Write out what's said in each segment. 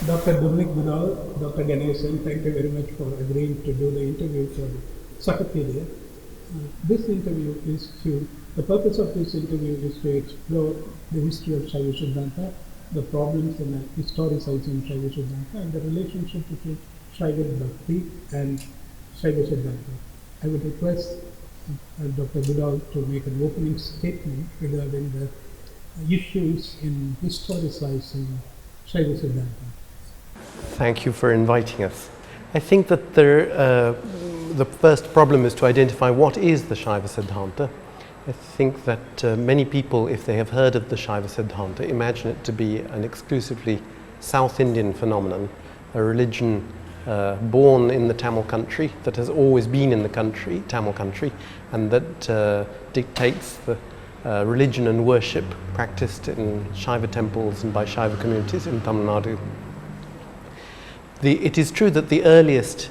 Dr. Dominic Goodall, Dr. Ganesan, thank you very much for agreeing to do the interview for Sakapedia. The purpose of this interview is to explore the history of Shaiva Siddhānta, the problems in historicizing Shaiva Siddhānta, and the relationship between Śaiva Bhakti and Shaiva Siddhānta. I would request Dr. Goodall to make an opening statement regarding the issues in historicizing Shaiva Siddhānta. Thank you for inviting us. I think that the first problem is to identify what is the Shaiva Siddhānta. I think that many people, if they have heard of the Shaiva Siddhānta, imagine it to be an exclusively South Indian phenomenon, a religion born in the Tamil country, that has always been in the country, Tamil country, and that dictates the religion and worship practiced in Shiva temples and by Shaiva communities in Tamil Nadu. It is true that the earliest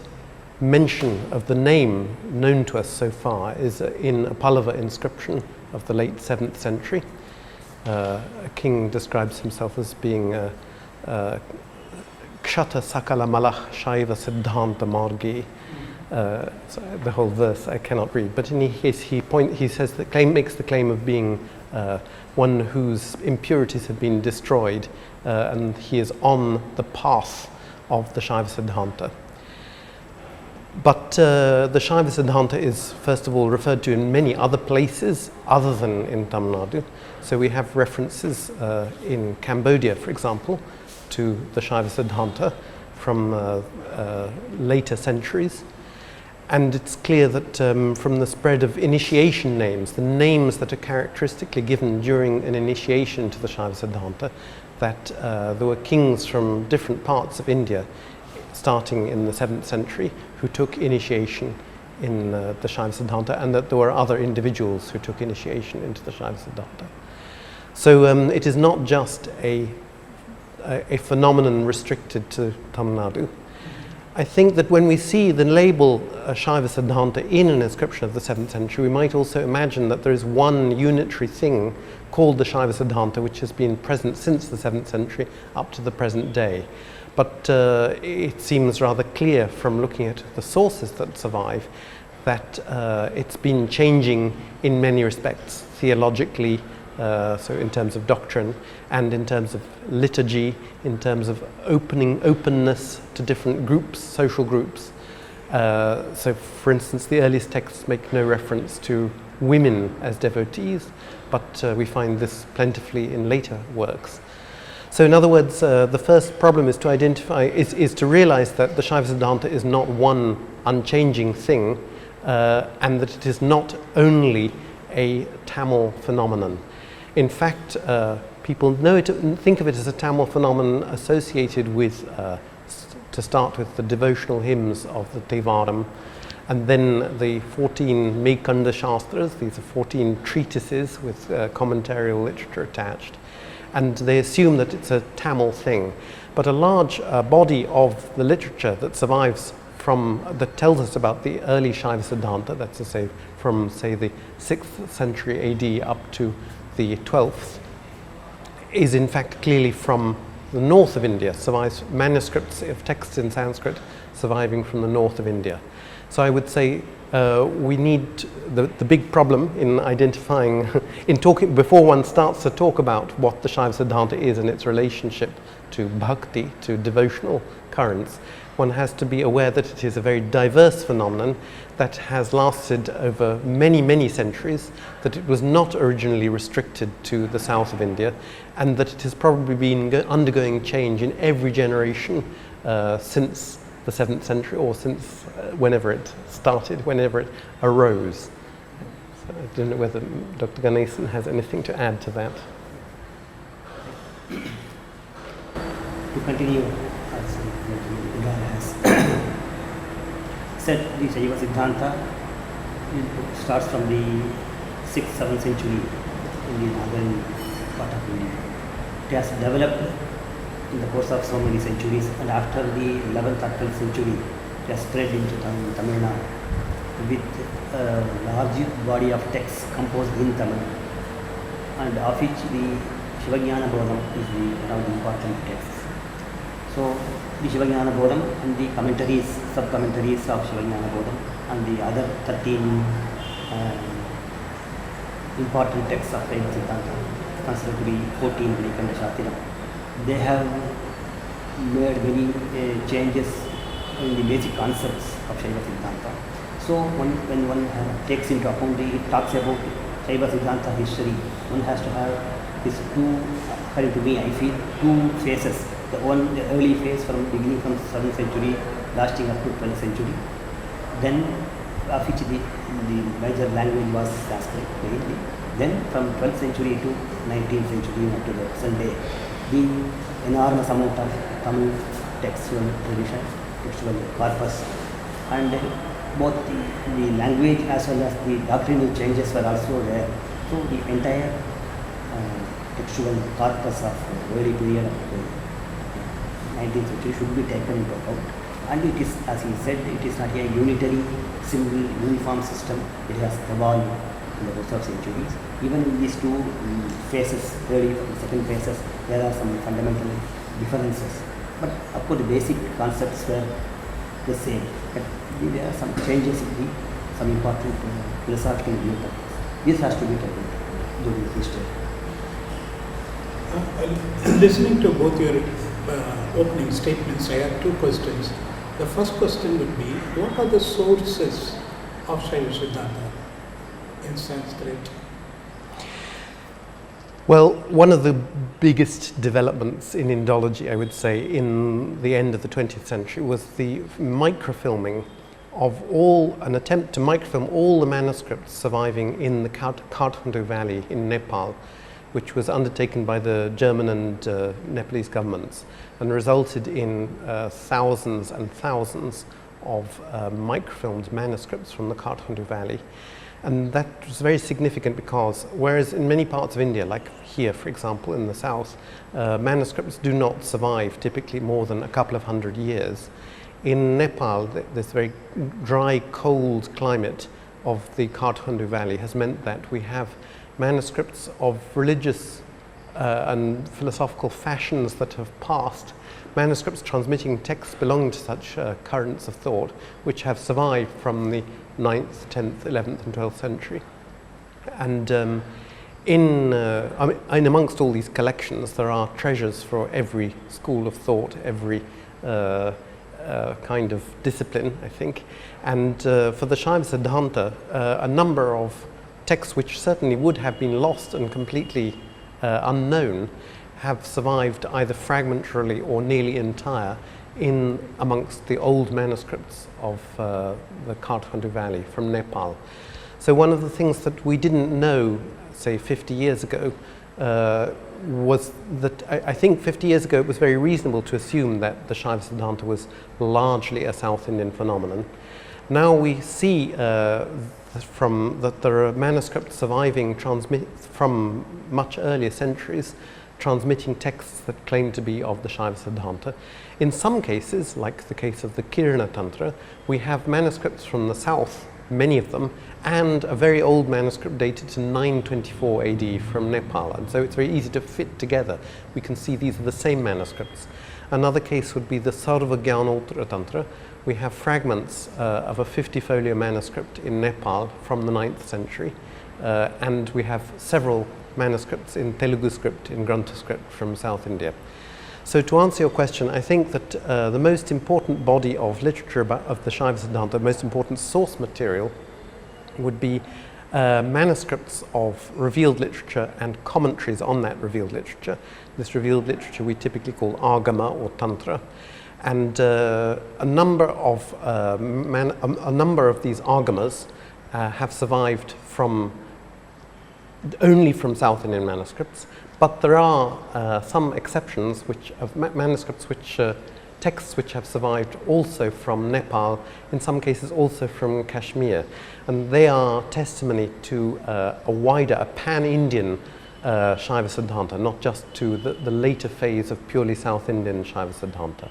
mention of the name known to us so far is in a Pallava inscription of the late 7th century. A king describes himself as being Kshata Sakala Malach Śaiva Siddhānta Margi. The whole verse I cannot read, but in his case he says that makes the claim of being one whose impurities have been destroyed, and he is on the path of the Shaiva Siddhānta. But the Shaiva Siddhānta is first of all referred to in many other places other than in Tamil Nadu. So we have references in Cambodia, for example, to the Shaiva Siddhānta from later centuries. And it's clear that from the spread of initiation names, the names that are characteristically given during an initiation to the Shaiva Siddhānta, that there were kings from different parts of India, starting in the 7th century, who took initiation in the Shaiva Siddhānta, and that there were other individuals who took initiation into the Shaiva Siddhānta. So it is not just a phenomenon restricted to Tamil Nadu. I think that when we see the label Shaiva Siddhānta in an inscription of the 7th century, we might also imagine that there is one unitary thing called the Shaiva Siddhānta, which has been present since the 7th century up to the present day. But it seems rather clear from looking at the sources that survive that it's been changing in many respects, theologically, so in terms of doctrine, and in terms of liturgy, in terms of openness to different groups, social groups. So for instance, the earliest texts make no reference to women as devotees, but we find this plentifully in later works. So in other words, the first problem is to identify, is to realize that the Shaiva Siddhānta is not one unchanging thing, and that it is not only a Tamil phenomenon. In fact, people think of it as a Tamil phenomenon associated with, to start with, the devotional hymns of the Thevaram, and then the 14 Mekanda Shastras. These are 14 treatises with commentarial literature attached. And they assume that it's a Tamil thing. But a large body of the literature that survives that tells us about the early Shaiva Siddhānta, that's to say from, say, the 6th century AD up to the 12th, is in fact clearly from the north of India, survives manuscripts of texts in Sanskrit surviving from the north of India. So I would say we need the big problem in identifying, in talking, before one starts to talk about what the Shaiva Siddhānta is and its relationship to bhakti, to devotional currents, one has to be aware that it is a very diverse phenomenon that has lasted over many, many centuries, that it was not originally restricted to the south of India, and that it has probably been undergoing change in every generation since the 7th century, or since whenever it started, whenever it arose. So I don't know whether Dr. Ganesan has anything to add to that. To continue, as Goodall has said, the Śaiva Siddhānta starts from the 6th, 7th century in the northern part of India. It has developed in the course of so many centuries, and after the 11th or 12th century, it has spread into Tamil Nadu with a large body of texts composed in Tamil, and of which the Śaiva Āgama Śaiva is one of the important texts. So the Shiva Bodham and the commentaries, sub-commentaries of Shiva Bodham and the other 13 important texts of Shaiva Siddhānta, considered to be 14 Vikanda Shatiram. They have made many changes in the basic concepts of Shaiva Siddhānta. So when one takes into account it talks about Shaiva Siddhānta history, one has to have these two, according to me, I feel, two phases. The early phase beginning from 7th century, lasting up to 12th century. Then, of which the major language was Sanskrit mainly. Then, from 12th century to 19th century up to the present day, the enormous amount of Tamil textual tradition, textual corpus, and both the language as well as the doctrinal changes were also there. So, the entire textual corpus of early period of the 19th century should be taken into account, and it is, as he said, it is not a unitary, single, uniform system. It has evolved in the course of centuries. Even in these two phases, early and second phases, there are some fundamental differences. But of course, the basic concepts were the same. But there are some changes in some important philosophical viewpoints. This has to be taken during history. Listening to both your opening statements, I have two questions. The first question would be, what are the sources of Shaiva Siddhānta in Sanskrit? Well, one of the biggest developments in Indology, I would say, in the end of the 20th century was the microfilming of an attempt to microfilm all the manuscripts surviving in the Kathmandu Valley in Nepal, which was undertaken by the German and Nepalese governments and resulted in thousands and thousands of microfilmed manuscripts from the Kathmandu Valley. And that was very significant because whereas in many parts of India, like here for example in the south, manuscripts do not survive typically more than a couple of hundred years, in Nepal this very dry, cold climate of the Kathmandu Valley has meant that we have manuscripts of religious and philosophical fashions that have passed, manuscripts transmitting texts belonging to such currents of thought which have survived from the 9th, 10th, 11th and 12th century. And in amongst all these collections there are treasures for every school of thought, every kind of discipline, I think. And for the Shiva Siddhānta, a number of texts which certainly would have been lost and completely unknown have survived either fragmentarily or nearly entire in amongst the old manuscripts of the Kathmandu Valley from Nepal. So one of the things that we didn't know, say 50 years ago, was that I think 50 years ago it was very reasonable to assume that the Shaiva Siddhānta was largely a South Indian phenomenon. Now we see that there are manuscripts surviving from much earlier centuries, transmitting texts that claim to be of the Shaiva Siddhānta. In some cases, like the case of the Kirana Tantra, we have manuscripts from the south, many of them, and a very old manuscript dated to 924 AD from Nepal, and so it's very easy to fit together. We can see these are the same manuscripts. Another case would be the Sarva Gyanottara Tantra. We have fragments of a 50-folio manuscript in Nepal from the 9th century, and we have several manuscripts in Telugu script, in Grantha script from South India. So to answer your question, I think that the most important body of literature of the Shaiva Siddhānta, the most important source material, would be manuscripts of revealed literature and commentaries on that revealed literature. This revealed literature we typically call Āgama or Tantra. And a number of these Āgamas have survived only from South Indian manuscripts, but there are some exceptions of manuscripts texts which have survived also from Nepal, in some cases also from Kashmir, and they are testimony to a pan-Indian Shaiva Siddhānta, not just to the later phase of purely South Indian Shaiva Siddhānta.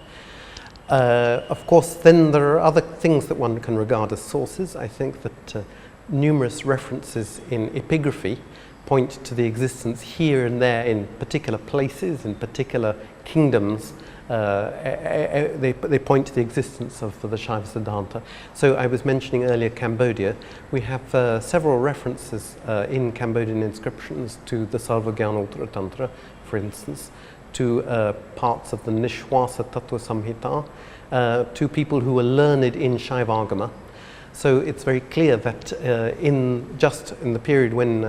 Of course, then there are other things that one can regard as sources. I think that numerous references in epigraphy point to the existence here and there in particular places, in particular kingdoms, they point to the existence of the Shiva Siddhānta. So I was mentioning earlier Cambodia. We have several references in Cambodian inscriptions to the Sarva Gyana Uttara Tantra, for instance, to parts of the Nishwasa Tattva Samhita, to people who were learned in Śaiva Āgama. So it's very clear that in the period when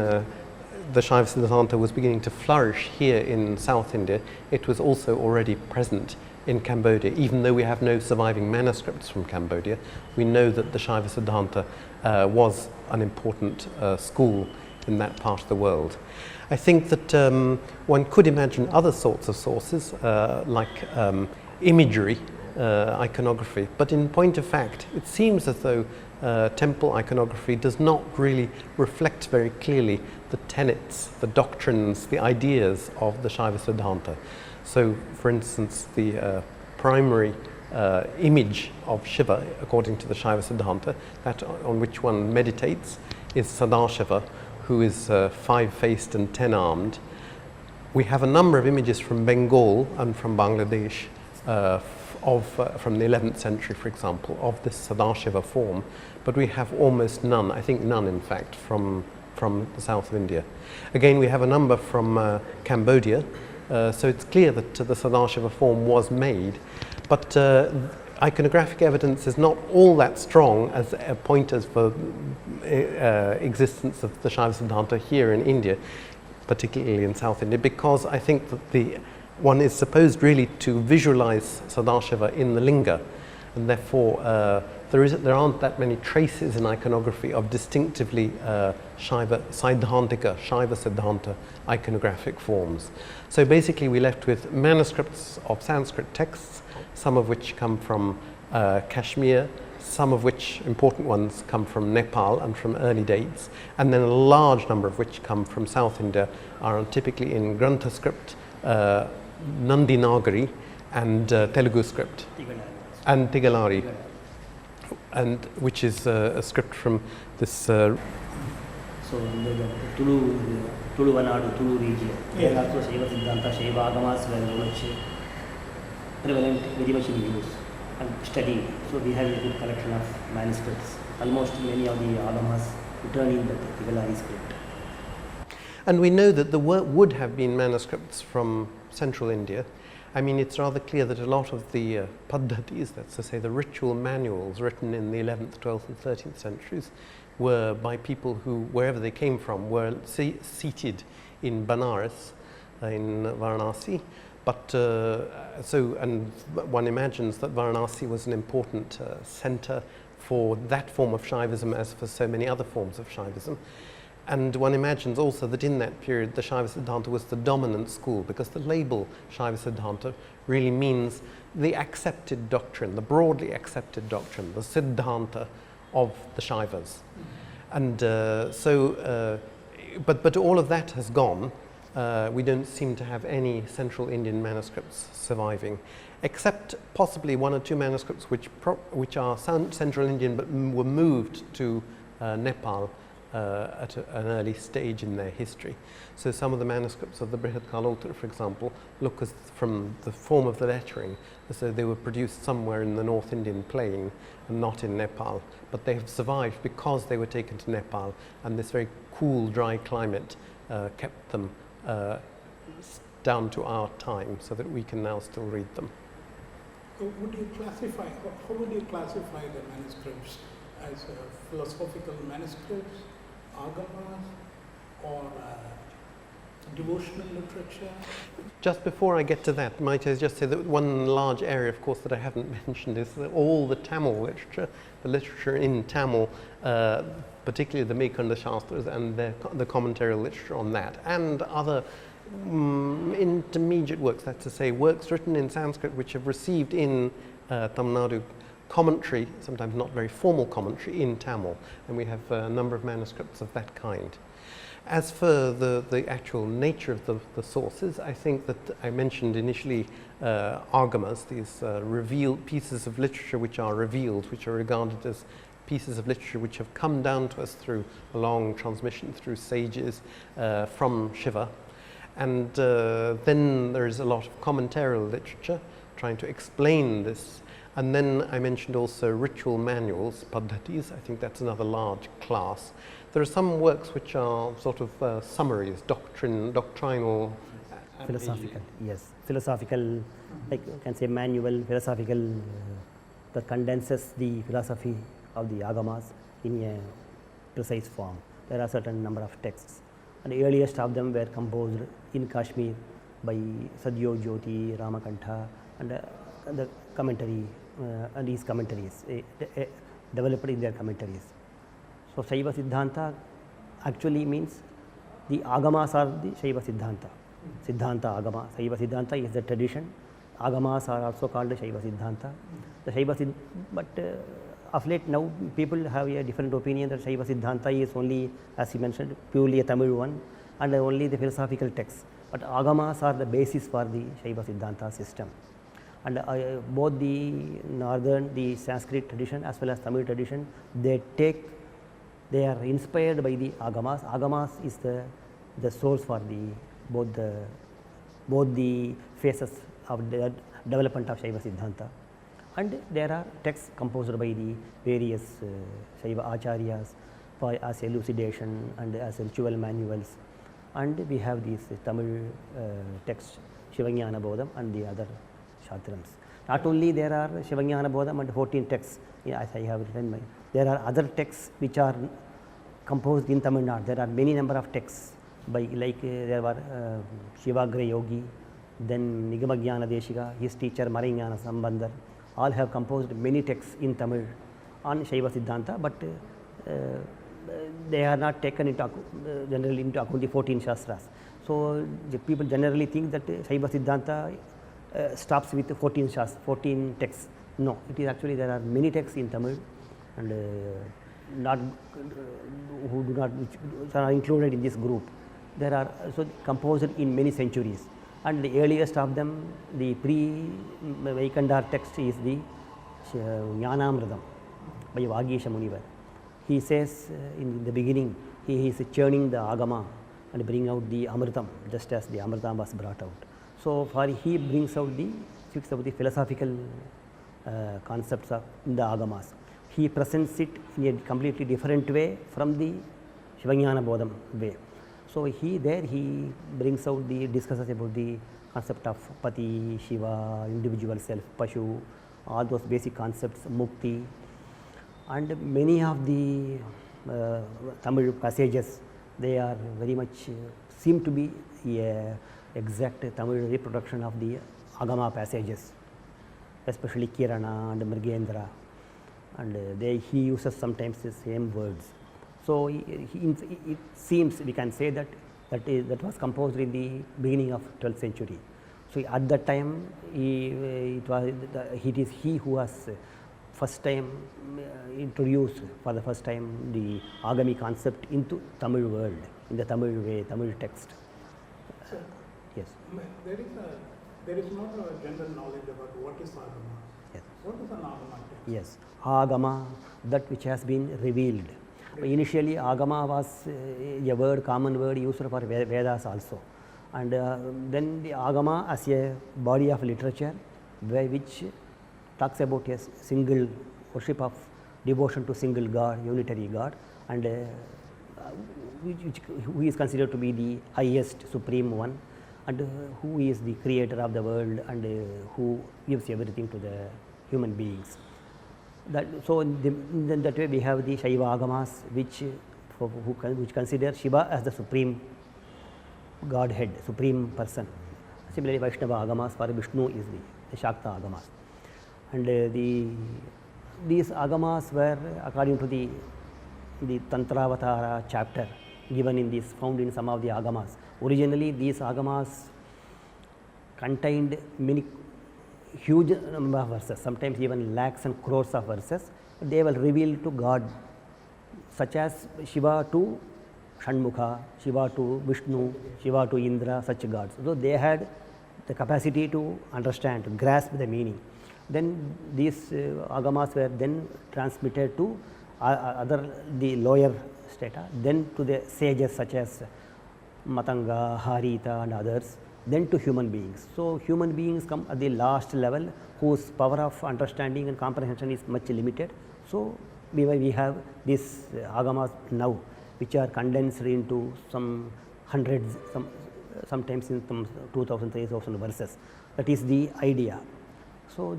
the Shiva Siddhānta was beginning to flourish here in South India, it was also already present in Cambodia. Even though we have no surviving manuscripts from Cambodia, we know that the Shiva Siddhānta was an important school in that part of the world. I think that one could imagine other sorts of sources like imagery, iconography, but in point of fact, it seems as though temple iconography does not really reflect very clearly the tenets, the doctrines, the ideas of the Shiva Siddhānta. So, for instance, the primary image of Shiva, according to the Shiva Siddhānta, that on which one meditates, is Sadashiva, who is five-faced and ten-armed. We have a number of images from Bengal and from Bangladesh, from the 11th century, for example, of this Sadashiva form, but we have almost none, I think none in fact, from the south of India. Again, we have a number from Cambodia, so it's clear that the Sadashiva form was made, but iconographic evidence is not all that strong as pointers for existence of the Shiva Siddhānta here in India, particularly in South India, because I think that one is supposed really to visualize Sadashiva in the linga, and therefore there aren't that many traces in iconography of distinctively Shiva Siddhānta iconographic forms. So basically we're left with manuscripts of Sanskrit texts, some of which come from Kashmir, some of which, important ones, come from Nepal and from early dates, and then a large number of which come from South India, are typically in Grantha script, Nandi Nagari, and Telugu script, and Tigalari, and which is a script from this. So the Tulu Vanadu, Tulu region, there also Śaiva Siddhānta, Śaiva Āgama's well much prevalent, very much in use and studied. So we have a good collection of manuscripts. Almost many of the Agamas return in the Tigalari script. And we know that there would have been manuscripts from central India. I mean, it's rather clear that a lot of the paddhatis, that's to say the ritual manuals written in the 11th, 12th and 13th centuries, were by people who, wherever they came from, were seated in Banaras, in Varanasi. But and one imagines that Varanasi was an important center for that form of Shaivism as for so many other forms of Shaivism. And one imagines also that in that period the Shiva Siddhānta was the dominant school, because the label Shiva Siddhānta really means the accepted doctrine, the broadly accepted doctrine, the Siddhānta of the Shaivas. And but all of that has gone. We don't seem to have any Central Indian manuscripts surviving, except possibly one or two manuscripts which are Central Indian but were moved to Nepal at an early stage in their history. So some of the manuscripts of the Brihat Kalottara, for example, look as from the form of the lettering as though they were produced somewhere in the North Indian plain and not in Nepal. But they have survived because they were taken to Nepal, and this very cool, dry climate kept them down to our time, so that we can now still read them. How would you classify the manuscripts as philosophical manuscripts, agamas, or devotional literature? Just before I get to that, might I just say that one large area, of course, that I haven't mentioned is that all the Tamil literature, the literature in Tamil, particularly the Mekanda Shastras and the commentarial literature on that, and other intermediate works, that's to say works written in Sanskrit which have received in Tamil Nadu commentary, sometimes not very formal commentary, in Tamil, and we have a number of manuscripts of that kind. As for the actual nature of the sources, I think that I mentioned initially agamas, these revealed pieces of literature which are revealed, which are regarded as pieces of literature which have come down to us through a long transmission through sages from Shiva. And then there is a lot of commentarial literature, trying to explain this. And then I mentioned also ritual manuals, paddhatis. I think that's another large class. There are some works which are sort of summaries, doctrinal. Philosophical, yes. Philosophical, like you can say manual, philosophical, that condenses the philosophy of the Agamas in a precise form. There are certain number of texts. And the earliest of them were composed in Kashmir by Sadhyo Jyoti, Ramakantha, and the commentary and his commentaries, developed in their commentaries. So Shaiva Siddhānta actually means the Agamas are the Shaiva Siddhānta. Siddhānta Agama. Shaiva Siddhānta is the tradition. Agamas are also called Shaiva Siddhānta. The Shaiva but of late now people have a different opinion that Shaiva Siddhānta is only, as he mentioned, purely a Tamil one and only the philosophical texts. But Agamas are the basis for the Shaiva Siddhānta system. And both the northern, the Sanskrit tradition as well as Tamil tradition, they are inspired by the Agamas. Agamas is the source for both the phases of the development of Shaiva Siddhānta. And there are texts composed by the various Shaiva Acharyas as elucidation and as ritual manuals. And we have these Tamil texts, Shivajnana Bodham and the other Shastrams. Not only there are Shivajnana Bodham and 14 texts, as I have written, there are other texts which are composed in Tamil Nadu. There are many number of texts by, like there were Shivagra Yogi, then Nigamagyana Deshika, his teacher Marignana Sambandar, all have composed many texts in Tamil on Shaiva Siddhānta, but they are not taken into generally into account the 14 Shastras. So the people generally think that Shaiva Siddhānta stops with 14 texts. No, it is actually there are many texts in Tamil and which are included in this group. There are also composed in many centuries, and the earliest of them, the pre-Vaikandar text is the Jnanamritam by Vagisha Munivar. He says in the beginning, he is churning the Agama and bring out the Amritam, just as the Amritam was brought out. So he brings out the philosophical concepts of the Agamas. He presents it in a completely different way from the Shivajnana Bodham way. So he brings out discusses about the concept of Pati, Shiva, individual self, Pashu, all those basic concepts, Mukti, and many of the Tamil passages, they are very much seem to be a exact Tamil reproduction of the Agama passages, especially Kirana and Mrigendra, and he uses sometimes the same words. So it seems we can say that was composed in the beginning of 12th century. So at that time it is he who has first time introduced for the first time the Agami concept into Tamil world, in the Tamil way, Tamil text. Yes. There is not a general knowledge about what is Agama. Yes. What is an Agama text? Yes. Agama, that which has been revealed. Initially, Agama was a word, common word used for Vedas also. And then the Agama as a body of literature, which talks about a single worship of devotion to single God, unitary God, and who is considered to be the highest, supreme one, and who is the creator of the world and who gives everything to the human beings. So in that way we have the Śaiva Āgamas which consider Shiva as the supreme Godhead, supreme person. Similarly, Vaishnava Āgamas for Vishnu is the Shakta Āgamas. And these Āgamas were according to the Tantravatara chapter given in this, found in some of the Āgamas. Originally these Āgamas contained many huge number of verses, sometimes even lakhs and crores of verses. They were revealed to God, such as Shiva to Shanmukha, Shiva to Vishnu, Shiva to Indra, such gods. So they had the capacity to understand, to grasp the meaning. Then these Agamas were then transmitted to the lower strata, then to the sages such as Matanga, Harita and others, then to human beings. So, human beings come at the last level whose power of understanding and comprehension is much limited. So, we have these agamas now which are condensed into some hundreds, sometimes in some 2000, 3000 verses. That is the idea. So,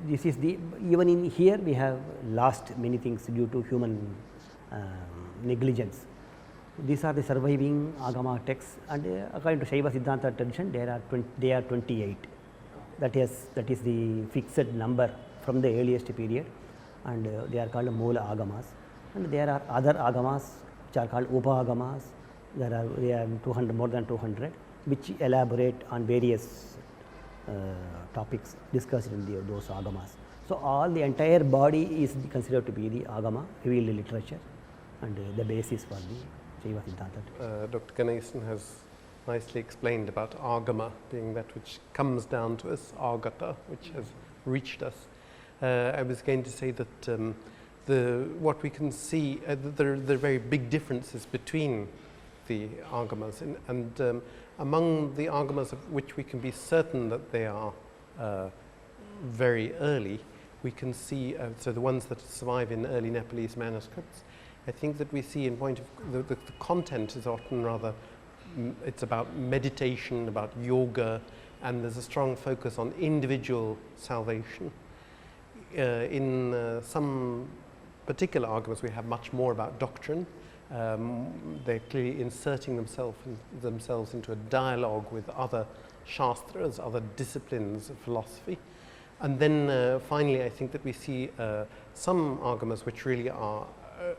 this is the, even in here we have lost many things due to human negligence. These are the surviving agama texts, and according to Shaiva Siddhānta tradition they are 28. That is the fixed number from the earliest period, and they are called Moola Agamas. And there are other agamas which are called Upa-agamas. They are 200, more than 200, which elaborate on various topics discussed in those agamas. So, the entire body is considered to be the agama, revealed literature, and the basis for the Śaiva Siddhānta. Dr. Ganesan has nicely explained about agama being that which comes down to us, agata, which has reached us. I was going to say that what we can see, there are very big differences between the agamas, and among the agamas of which we can be certain that they are very early, we can see, so the ones that survive in early Nepalese manuscripts, I think that we see in point of the content is often rather, it's about meditation, about yoga, and there's a strong focus on individual salvation. In some particular agamas we have much more about doctrine. They're clearly inserting themselves into a dialogue with other shastras, other disciplines of philosophy. And then finally I think that we see some agamas which really are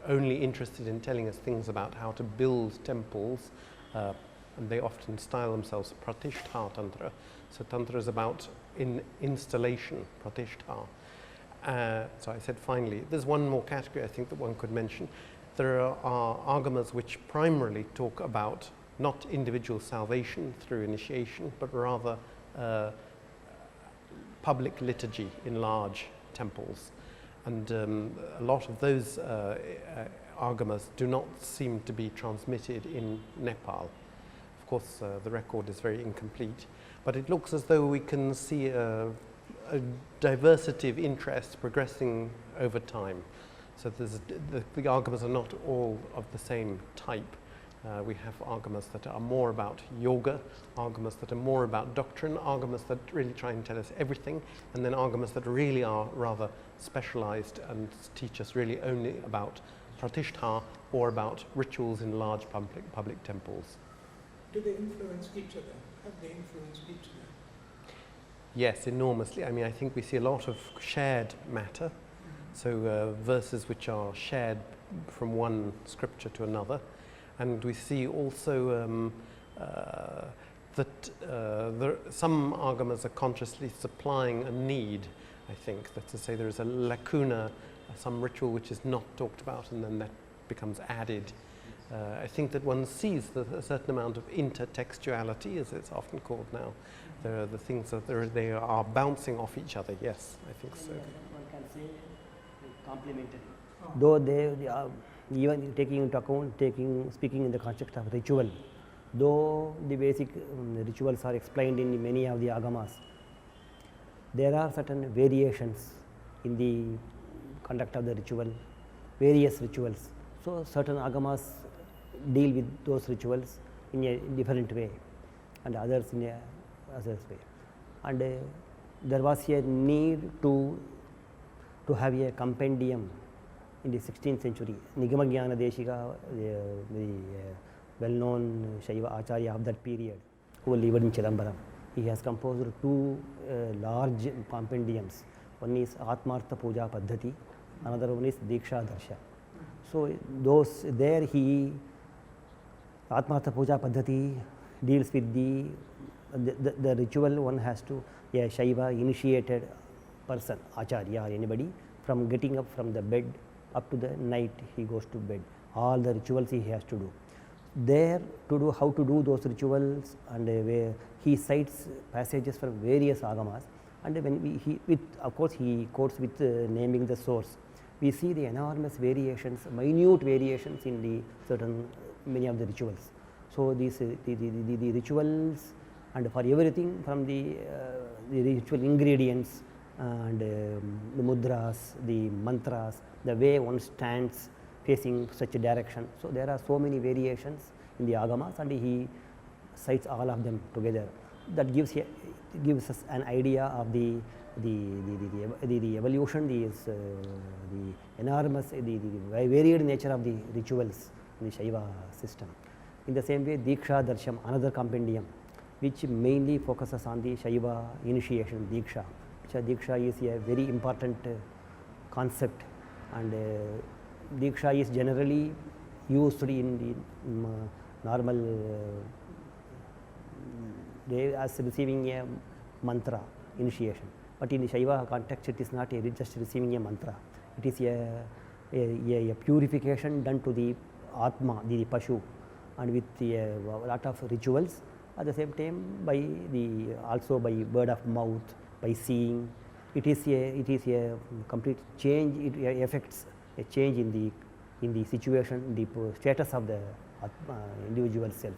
only interested in telling us things about how to build temples, and they often style themselves pratishtha tantra. So tantra is about installation, pratishtha. So I said finally, there's one more category I think that one could mention. There are agamas which primarily talk about not individual salvation through initiation, but rather public liturgy in large temples. And a lot of those agamas do not seem to be transmitted in Nepal. Of course, the record is very incomplete, but it looks as though we can see a diversity of interests progressing over time. So the agamas are not all of the same type. We have agamas that are more about yoga, agamas that are more about doctrine, agamas that really try and tell us everything, and then agamas that really are rather specialized and teach us really only about pratishtha or about rituals in large public temples. Do they influence each other? Have they influenced each other? Yes, enormously. I mean, I think we see a lot of shared matter. So verses which are shared from one scripture to another. And we see also that some agamas are consciously supplying a need, I think. That's to say there is a lacuna, some ritual which is not talked about, and then that becomes added. I think that one sees a certain amount of intertextuality, as it's often called now. There are the things that they are bouncing off each other, yes, I think so. One can say complementary. Though they are even taking into account, speaking in the context of ritual, though the basic rituals are explained in many of the agamas, there are certain variations in the conduct of the ritual, various rituals. So certain agamas deal with those rituals in a different way, and others in a other way. And there was a need to have a compendium in the 16th century. Nigamagyana Deshika, the well-known Shaiva Acharya of that period, who lived in Chidambaram, he has composed two large compendiums. One is Atmartha Puja Paddhati, another one is Diksha Darsha. So those there he Atmartha Puja Paddhati deals with the ritual. One has to, a Shaiva initiated person, Acharya or anybody, from getting up from the bed up to the night he goes to bed, all the rituals he has to do. There to do how to do those rituals, and where he cites passages from various agamas, and when of course he quotes with naming the source. We see the enormous variations, minute variations in the many of the rituals. So these the rituals and for everything from the ritual ingredients and the mudras, the mantras, the way one stands facing such a direction. So there are so many variations in the agamas, and he cites all of them together. That gives us an idea of the evolution, the enormous, the varied nature of the rituals in the Shaiva system. In the same way, Diksha Darsham, another compendium, which mainly focuses on the Shaiva initiation, Diksha. Diksha is a very important concept, and Diksha is generally used in the normal as receiving a mantra initiation. But in the Shaiva context, it is not just receiving a mantra. It is a purification done to the Atma, the Pashu, and with a lot of rituals. At the same time, also by word of mouth, by seeing. It is a complete change. It affects a change in the situation, the status of the individual self.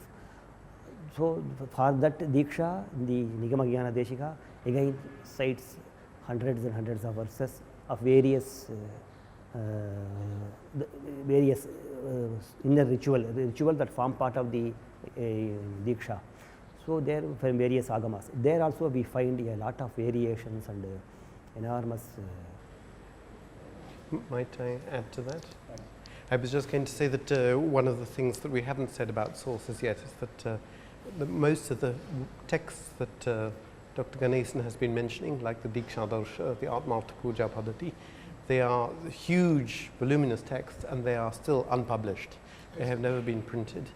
So for that Diksha, the Nigama Jnana Deshika again cites hundreds and hundreds of verses of various inner ritual that form part of the Diksha. So there from various agamas. There also we find a lot of variations and enormous. Might I add to that? I was just going to say that one of the things that we haven't said about sources yet is that most of the texts that Dr. Ganesan has been mentioning, like the Diksha Darsha, the Atmartha Puja Paddhati, they are huge, voluminous texts, and they are still unpublished. They have never been printed.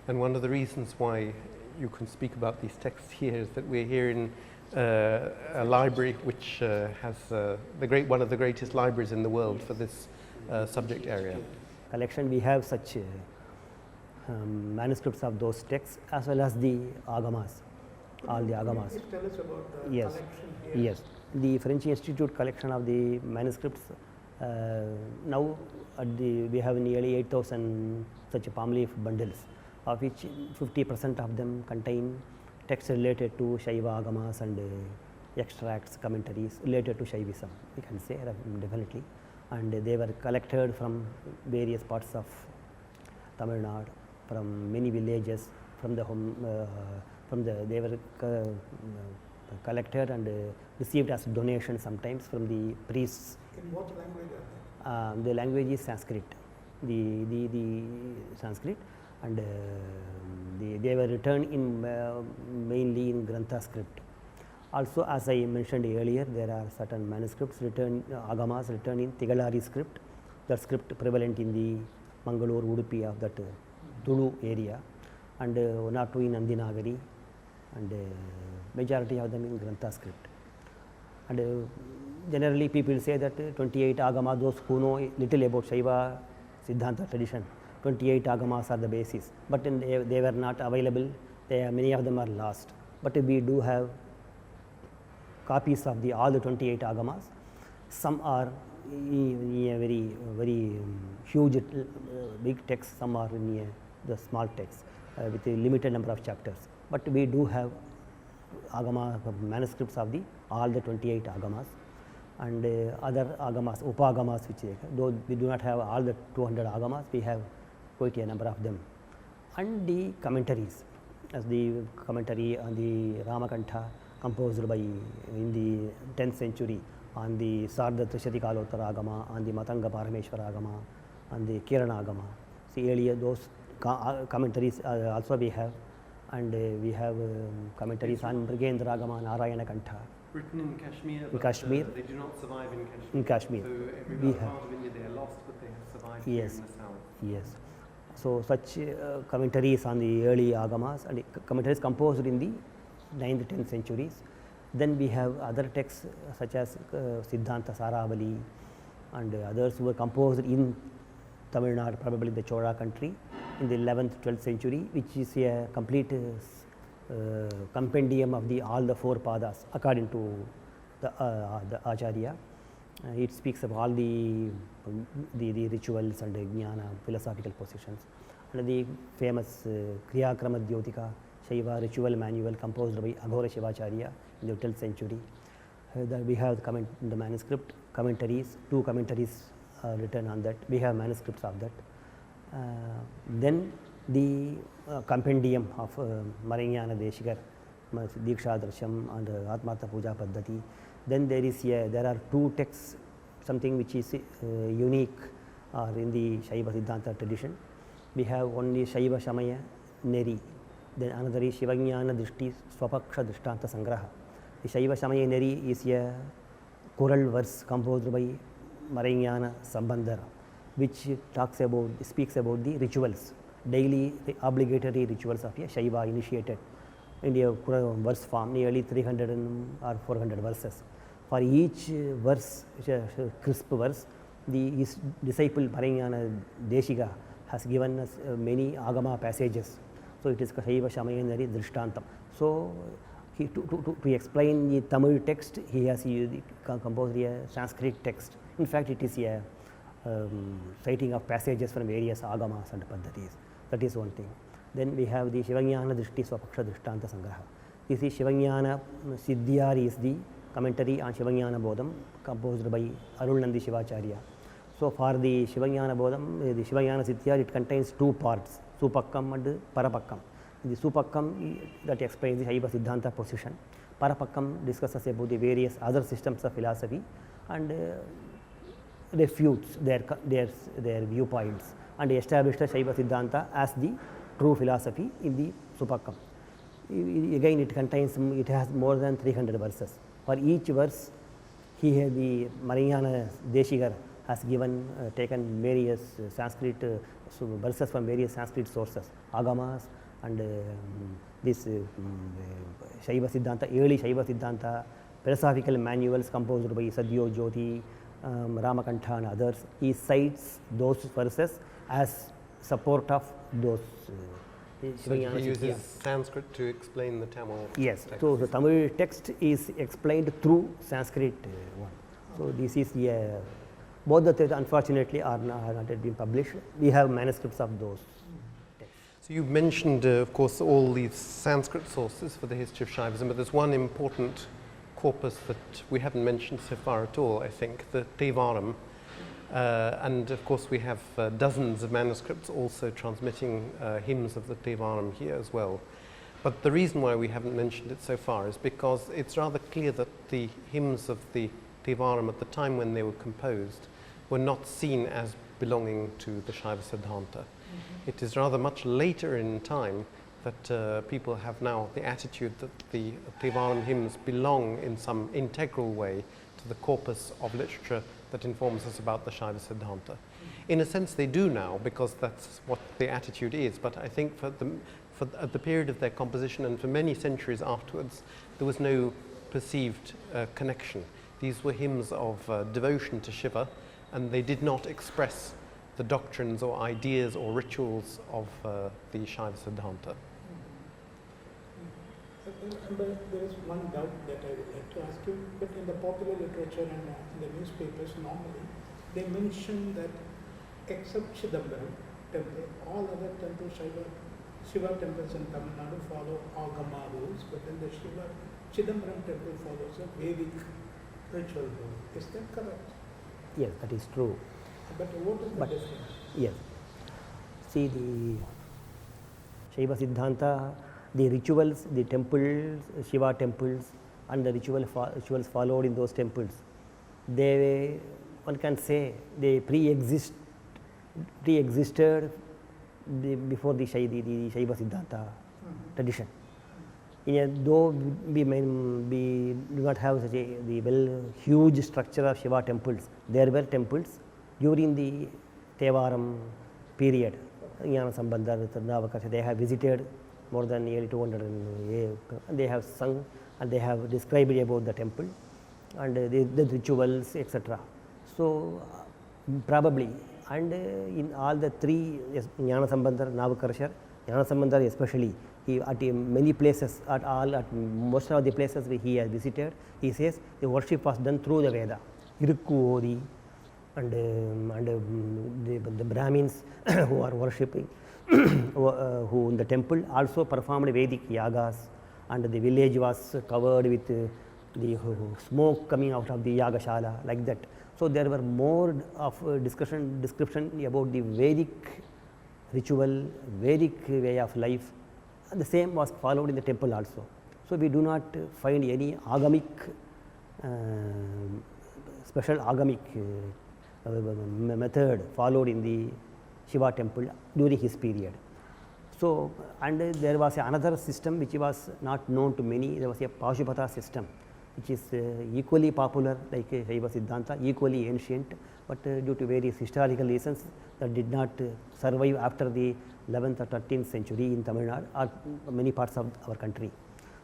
And one of the reasons why you can speak about these texts here is that we're here in a library which has one of the greatest libraries in the world for this subject area. Collection, we have such manuscripts of those texts as well as the agamas, all the agamas. Please tell us about the Yes. collection here. Yes, the French Institute collection of the manuscripts. Now we have nearly 8,000 such palm leaf bundles, of which 50% of them contain texts related to Shaiva Agamas and extracts, commentaries related to Shaivism, we can say definitely. And they were collected from various parts of Tamil Nadu, from many villages, they were collected and received as donations sometimes from the priests. In what language are they? The language is Sanskrit, the Sanskrit, and they were written in mainly in Grantha script. Also, as I mentioned earlier, there are certain manuscripts written, agamas written in Tigalari script, the script prevalent in the Mangalore, Udupi of that Tulu area, and one or two in Andinagari, and majority of them in Grantha script. And generally people say that 28 agamas, those who know little about Shaiva Siddhānta tradition, 28 agamas are the basis, but they were not available. Many of them are lost. But we do have copies of all the 28 agamas. Some are in a very huge big text, some are in the small text with a limited number of chapters. But we do have agama manuscripts of all the 28 agamas, and other agamas, upagamas, which though we do not have all the 200 agamas, we have quite a number of them. And the commentaries, as the commentary on the Ramakantha composed in the 10th century, on the Sardha Trishati Kalottara Agama, on the Matanga Parameshwara Agama, on the Kirana Agama. See, earlier those commentaries also we have, and we have commentaries on Mrigendra Agama, Narayana Kantha. Written in Kashmir, in Kashmir. They do not survive in Kashmir. In Kashmir. So We every have. part of India they are lost, but they have survived Yes. here in the south. Yes. So such commentaries on the early agamas and commentaries composed in the 9th, 10th centuries. Then we have other texts such as Siddhānta Saravali and others who were composed in Tamil Nadu, probably the Chola country, in the 11th, 12th century, which is a complete compendium of all the four padas according to the Acharya. It speaks of all the rituals and jnana, philosophical positions, and the famous Kriya Krama Dhyotika Shaiva ritual manual composed by Aghora Shivacharya in the 12th century. We have the manuscript, commentaries, 2 commentaries written on that. We have manuscripts of that. Then the compendium of Marignana Deshikar, Diksha Darsham and Atmartha Puja Paddhati. Then there are 2 texts, something which is unique in the Shaiva Siddhānta tradition. We have only Shaiva Shamaya Neri, then another is Shivajnana Drishti Swapaksha Drishtanta Sangraha. The Shaiva Shamaya Neri is a choral verse composed by Marignana Sambandhara, which speaks about the rituals, daily the obligatory rituals of a Shaiva initiated in a verse form, nearly 300 or 400 verses. For each verse, crisp verse, his disciple Marignana Deshika has given us many Agama passages. So it is Shaiva Shamayanari Drishtantam. So to explain the Tamil text, he has composed a Sanskrit text. In fact, it is a citing of passages from various Agamas and Paddhatis. That is one thing. Then we have the Shivajnana Drishti Swapaksha Drishtanta Sangraha. This is Shivajnana Siddhāri is the commentary on Shivajnana Bodham composed by Arulnandi Shivacharya. So for the Shivajnana Bodham, the Shivajnana Siddhāri, it contains 2 parts, Supakkam and Parapakkam. The Supakkam that explains the Shaiva Siddhānta position. Parapakkam discusses about the various other systems of philosophy and refutes their viewpoints and established the Shaiva Siddhānta as the true philosophy in the Supakkam. Again, it has more than 300 verses. For each verse, the Marignana Deshikar has taken various Sanskrit verses from various Sanskrit sources, Agamas and this Shaiva Siddhānta, early Shaiva Siddhānta, philosophical manuals composed by Sadhyo Jyoti, Ramakantha and others. He cites those verses as support of those So he uses Sanskrit to explain the Tamil text. Text. So the Tamil text is explained through Sanskrit one. So this is both the texts unfortunately are not yet been published. We have manuscripts of those texts. So you mentioned, of course, all these Sanskrit sources for the history of Shaivism, but there's one important corpus that we haven't mentioned so far at all, I think, the Thevaram. And of course we have dozens of manuscripts also transmitting hymns of the Thevaram here as well. But the reason why we haven't mentioned it so far is because it's rather clear that the hymns of the Thevaram at the time when they were composed were not seen as belonging to the Shaiva Siddhānta. It is rather much later in time that people have now the attitude that the Thevaram hymns belong in some integral way to the corpus of literature that informs us about the Shaiva Siddhānta. In a sense they do now, because that's what the attitude is, but I think at the period of their composition and for many centuries afterwards, there was no perceived connection. These were hymns of devotion to Shiva, and they did not express the doctrines or ideas or rituals of the Shaiva Siddhānta. But there is one doubt that I would like to ask you. But in the popular literature and in the newspapers, normally they mention that except Chidambaram temple, all other temples, Shiva temples in Tamil Nadu follow Āgama rules, but then the Chidambaram temple follows a Vedic ritual rule. Is that correct? Yes, that is true. But what is the difference? Yes. See, the Shaiva Siddhānta, the rituals, the temples, Shiva temples, and the rituals followed in those temples, one can say they pre-existed before the Shaiva Siddhānta tradition. Though we do not have such a huge structure of Shiva temples, there were temples during the Thevaram period. Jnana Sambandha, Navakasha, they have visited more than nearly 200 and they have sung and they have described about the temple and the rituals, etc. So probably, and in all the three, Jnana Sambandha, Navakarshar, Jnana Sambandha especially, at many places, at most of the places he has visited, he says the worship was done through the Veda. Irukku Odi and the Brahmins who are worshipping who in the temple also performed Vedic yagas, and the village was covered with the smoke coming out of the yagashala, like that. So there were more of description about the Vedic ritual, Vedic way of life. The same was followed in the temple also. So we do not find any agamic, special agamic method followed in the Shiva temple during his period. So, and there was another system which was not known to many. There was a Pashupata system, which is equally popular like Shaiva Siddhānta, equally ancient, but due to various historical reasons that did not survive after the 11th or 13th century in Tamil Nadu or many parts of our country.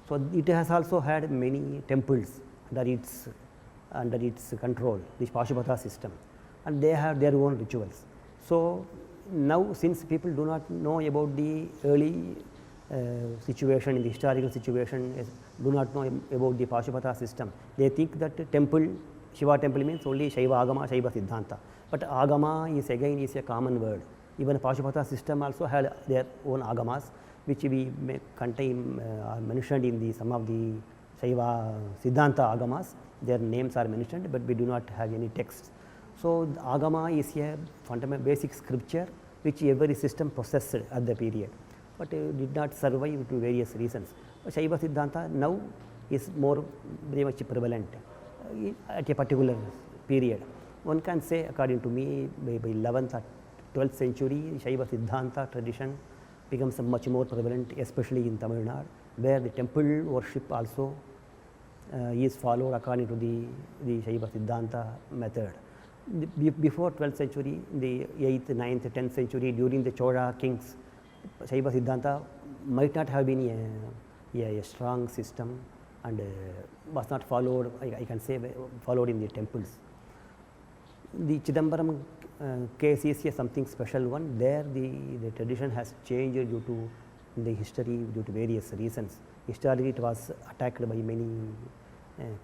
So it has also had many temples under its control, this Pashupata system, and they have their own rituals. So now, since people do not know about the early situation, in the historical situation, do not know about the Pashupata system, they think that temple, Shiva temple means only Śaiva Āgama Śaiva Siddhānta. But Agama is again a common word. Even Pashupata system also had their own Agamas, which we may contain are mentioned in some of the Śaiva Siddhānta Agamas. Their names are mentioned, but we do not have any text. So the Agama is a fundamental basic scripture which every system possessed at the period, but did not survive due to various reasons. Śaiva Siddhānta now is very much prevalent at a particular period. One can say, according to me, by 11th or 12th century, Śaiva Siddhānta tradition becomes much more prevalent, especially in Tamil Nadu, where the temple worship also is followed according to the Śaiva Siddhānta method. Before 12th century, the 8th, 9th, 10th century, during the Chola kings, Śaiva Siddhānta might not have been a strong system and was not followed, I can say, followed in the temples. The Chidambaram case is something special one. There the tradition has changed due to the history, due to various reasons. Historically it was attacked by many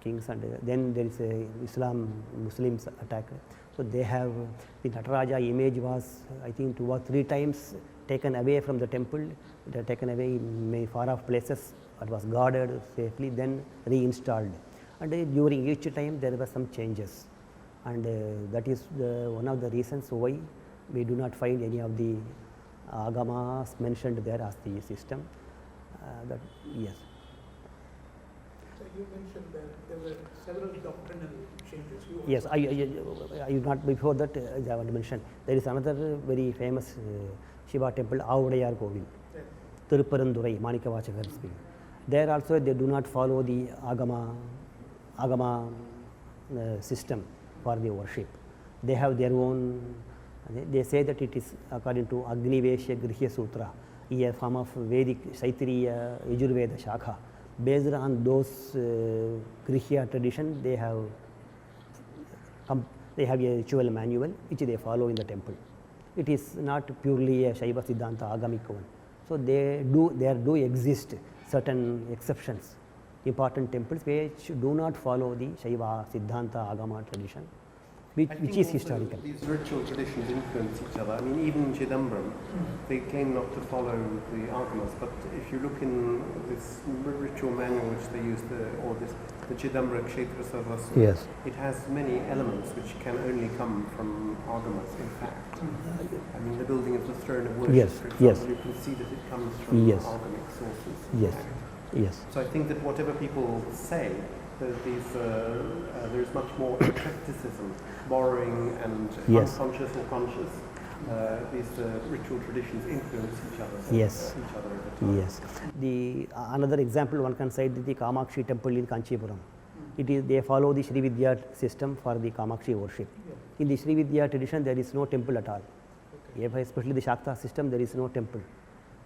kings, and then there is Muslims attacked. So they have, the Nataraja image was, I think, 2 or 3 times taken away from the temple, taken away in many far off places. It was guarded safely, then reinstalled. And during each time there were some changes, and that is one of the reasons why we do not find any of the agamas mentioned there as the system. Yes. So you mentioned that there were several doctrinal changes. Yes, I not before that I want to mention there is another very famous Shiva temple, Avudayar Kovil, Thiruparandurai, Manikavachakar speaking. There also they do not follow the agama system for the worship. They have their own. They say that it is according to Agniveshya Grihya Sutra, a form of Vedic Shaitriya Yajurveda Shakha. Based on those Grihya tradition, they have a ritual manual which they follow in the temple. It is not purely a Shaiva Siddhānta agamic one. So there do exist certain exceptions, important temples which do not follow the Shaiva Siddhānta Agama tradition, which is historical. These ritual traditions influence each other. I mean, even Chidambaram, they claim not to follow the Agamas, but if you look in this ritual manual which they use, the Chidambara Kshetra Sarvasva, yes, it has many elements which can only come from Agamas, in fact. I mean, the building of the throne of worship, yes, for example, yes, you can see that it comes from yes, Agamic sources. Yes, fact. yes. So I think that whatever people say, there's much more eclecticism, borrowing and Yes. unconscious or conscious. These ritual traditions influence each other. Yes. Each other over time. Yes. The another example one can cite the Kamakshi temple in Kanchipuram. They follow the Sri Vidya system for the Kamakshi worship. In the Sri Vidya tradition, there is no temple at all. Especially the Shakta system, there is no temple.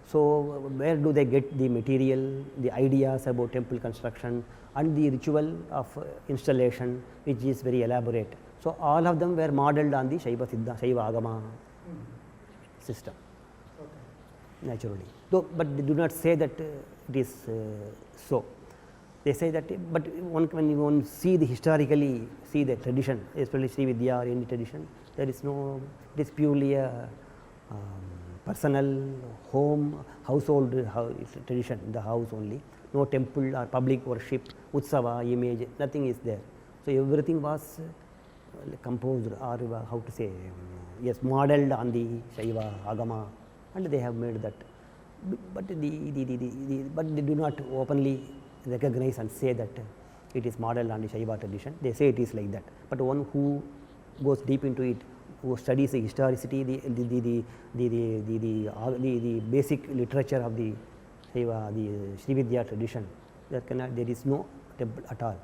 So where do they get the material, the ideas about temple construction and the ritual of installation, which is very elaborate? So all of them were modeled on the Shaiva Āgama system, naturally. But they do not say that it is so. They say that, but when you see the historically see the tradition, especially Sri Vidya or any tradition, there is no. It is purely a personal home, household tradition, the house only. No temple or public worship, utsava, image, nothing is there. So everything was composed or how to say, yes, modeled on the Śaiva Āgama, and they have made that. But but they do not openly recognize and say that it is modeled on the Śaiva tradition. They say it is like that. But one who goes deep into it, who studies the historicity, the basic literature of the Śaiva, the Srividya tradition, there is no temple at all.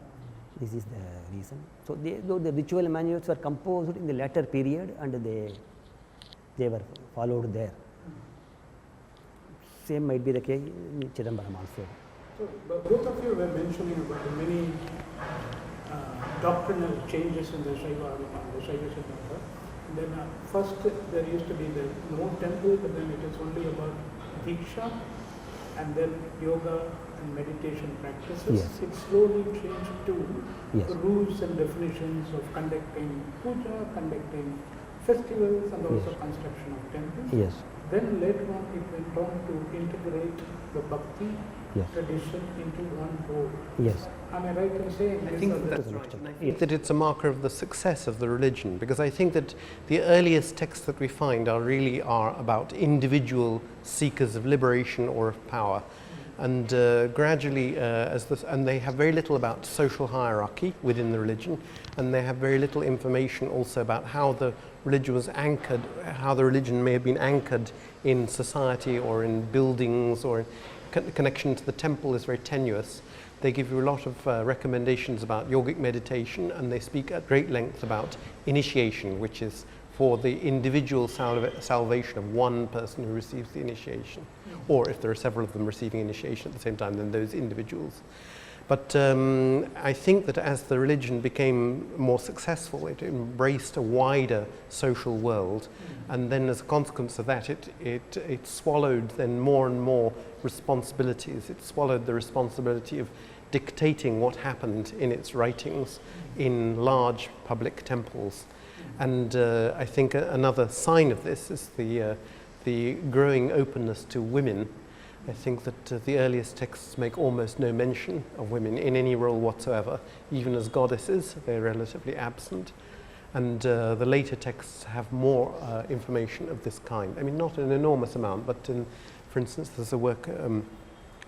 This is the reason. So though the ritual manuals were composed in the later period and they were followed there. Same might be the case in Chidambaram also. So both of you were mentioning about the many doctrinal changes in the Śaiva Āgama, the Śaiva Siddhānta. Then first there used to be the no temple, but then it is only about Diksha and then yoga and meditation practices. Yes. It slowly changed to Yes. the rules and definitions of conducting puja, conducting festivals and also Yes. construction of temples. Yes. Then later on it went on to integrate the Bhakti Yes. tradition into one whole. Yes. Am I right in saying I this think or that's that? right. And I think that it's a marker of the success of the religion, because I think that the earliest texts that we find are about individual seekers of liberation or of power. And gradually, and they have very little about social hierarchy within the religion, and they have very little information also about how the religion was anchored, how the religion may have been anchored in society or in buildings, or connection to the temple is very tenuous. They give you a lot of recommendations about yogic meditation, and they speak at great length about initiation, which is for the individual salvation of one person who receives the initiation, or if there are several of them receiving initiation at the same time, then those individuals. But I think that as the religion became more successful, it embraced a wider social world, and then as a consequence of that, it swallowed then more and more responsibilities. It swallowed the responsibility of dictating what happened in its writings in large public temples. And I think another sign of this is the growing openness to women. I think that the earliest texts make almost no mention of women in any role whatsoever. Even as goddesses, they're relatively absent. And the later texts have more information of this kind. I mean, not an enormous amount, but for instance, there's a work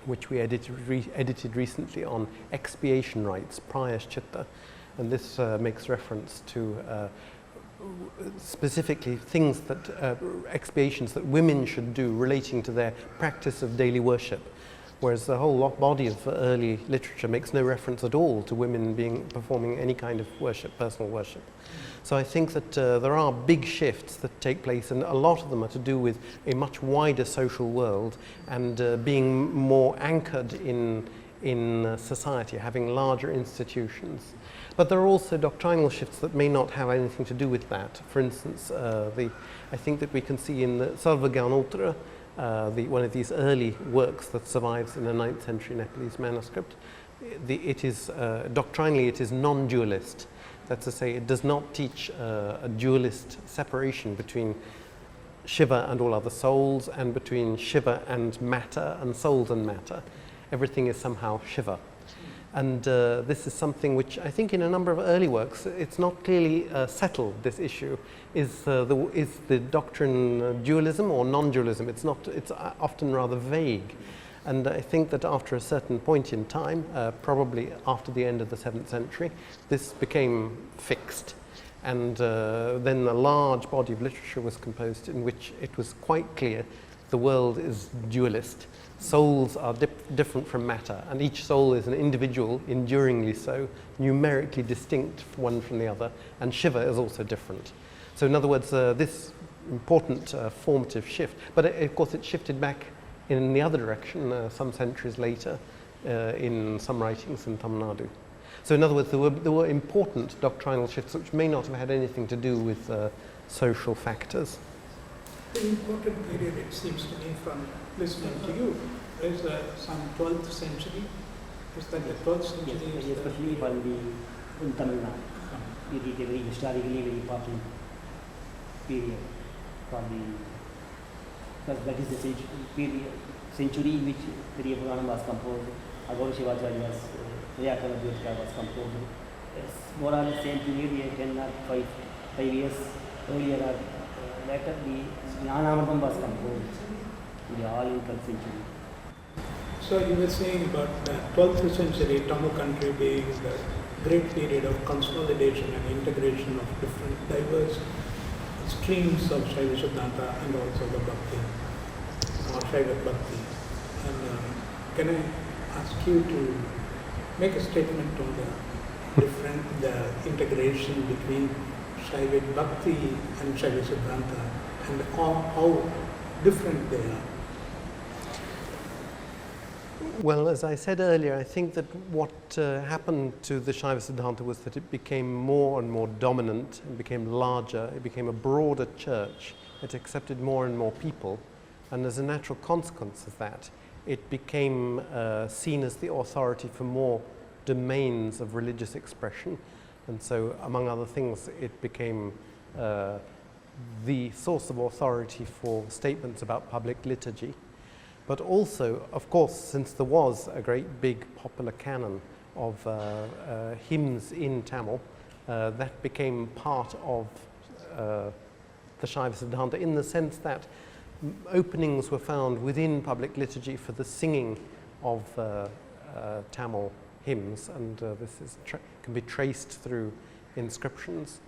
which we edited recently on expiation rites, prayashchitta, and this makes reference to specifically things that expiations that women should do relating to their practice of daily worship, whereas the whole body of early literature makes no reference at all to women performing any kind of worship, personal worship. So I think that there are big shifts that take place, and a lot of them are to do with a much wider social world and being more anchored in society, having larger institutions. But there are also doctrinal shifts that may not have anything to do with that. For instance, I think that we can see in the Sarvagyanotara, one of these early works that survives in a 9th century Nepalese manuscript, doctrinally it is non-dualist. That's to say, it does not teach a dualist separation between Shiva and all other souls, and between Shiva and matter, and souls and matter. Everything is somehow Shiva. And this is something which I think in a number of early works, it's not clearly settled, this issue. Is the doctrine dualism or non-dualism? It's often rather vague. And I think that after a certain point in time, probably after the end of the 7th century, this became fixed. And then a large body of literature was composed in which it was quite clear the world is dualist. Souls are different from matter, and each soul is an individual, enduringly so, numerically distinct one from the other, and Shiva is also different. So in other words, this important formative shift, but of course it shifted back in the other direction some centuries later in some writings in Tamil Nadu. So in other words, there were important doctrinal shifts which may not have had anything to do with social factors. The important period, it seems to me, from listening to you, is some 12th century. Is that the 12th century? Yes, especially for in Tamil Nadu. It is historically very important period for the because that is the century which Periya Puranam was composed, Agora Shivacharya was, Prayakana Jyotika was composed. It's more or less same period, 10 or 5 years earlier or later, the Jnanamritam was composed in the all in 12th century. So you were saying about the 12th century Tamil country being the great period of consolidation and integration of different diverse streams of Shaiva Siddhānta and also the Bhakti, or Śaiva Bhakti. And can I ask you to make a statement on the integration between Śaiva Bhakti and Shaiva Siddhānta and how different they are? Well, as I said earlier, I think that what happened to the Shaiva Siddhānta was that it became more and more dominant, it became larger, it became a broader church, it accepted more and more people, and as a natural consequence of that, it became seen as the authority for more domains of religious expression, and so, among other things, it became the source of authority for statements about public liturgy. But also, of course, since there was a great big popular canon of hymns in Tamil, that became part of the Shaiva Siddhānta in the sense that openings were found within public liturgy for the singing of Tamil hymns, and this is can be traced through inscriptions.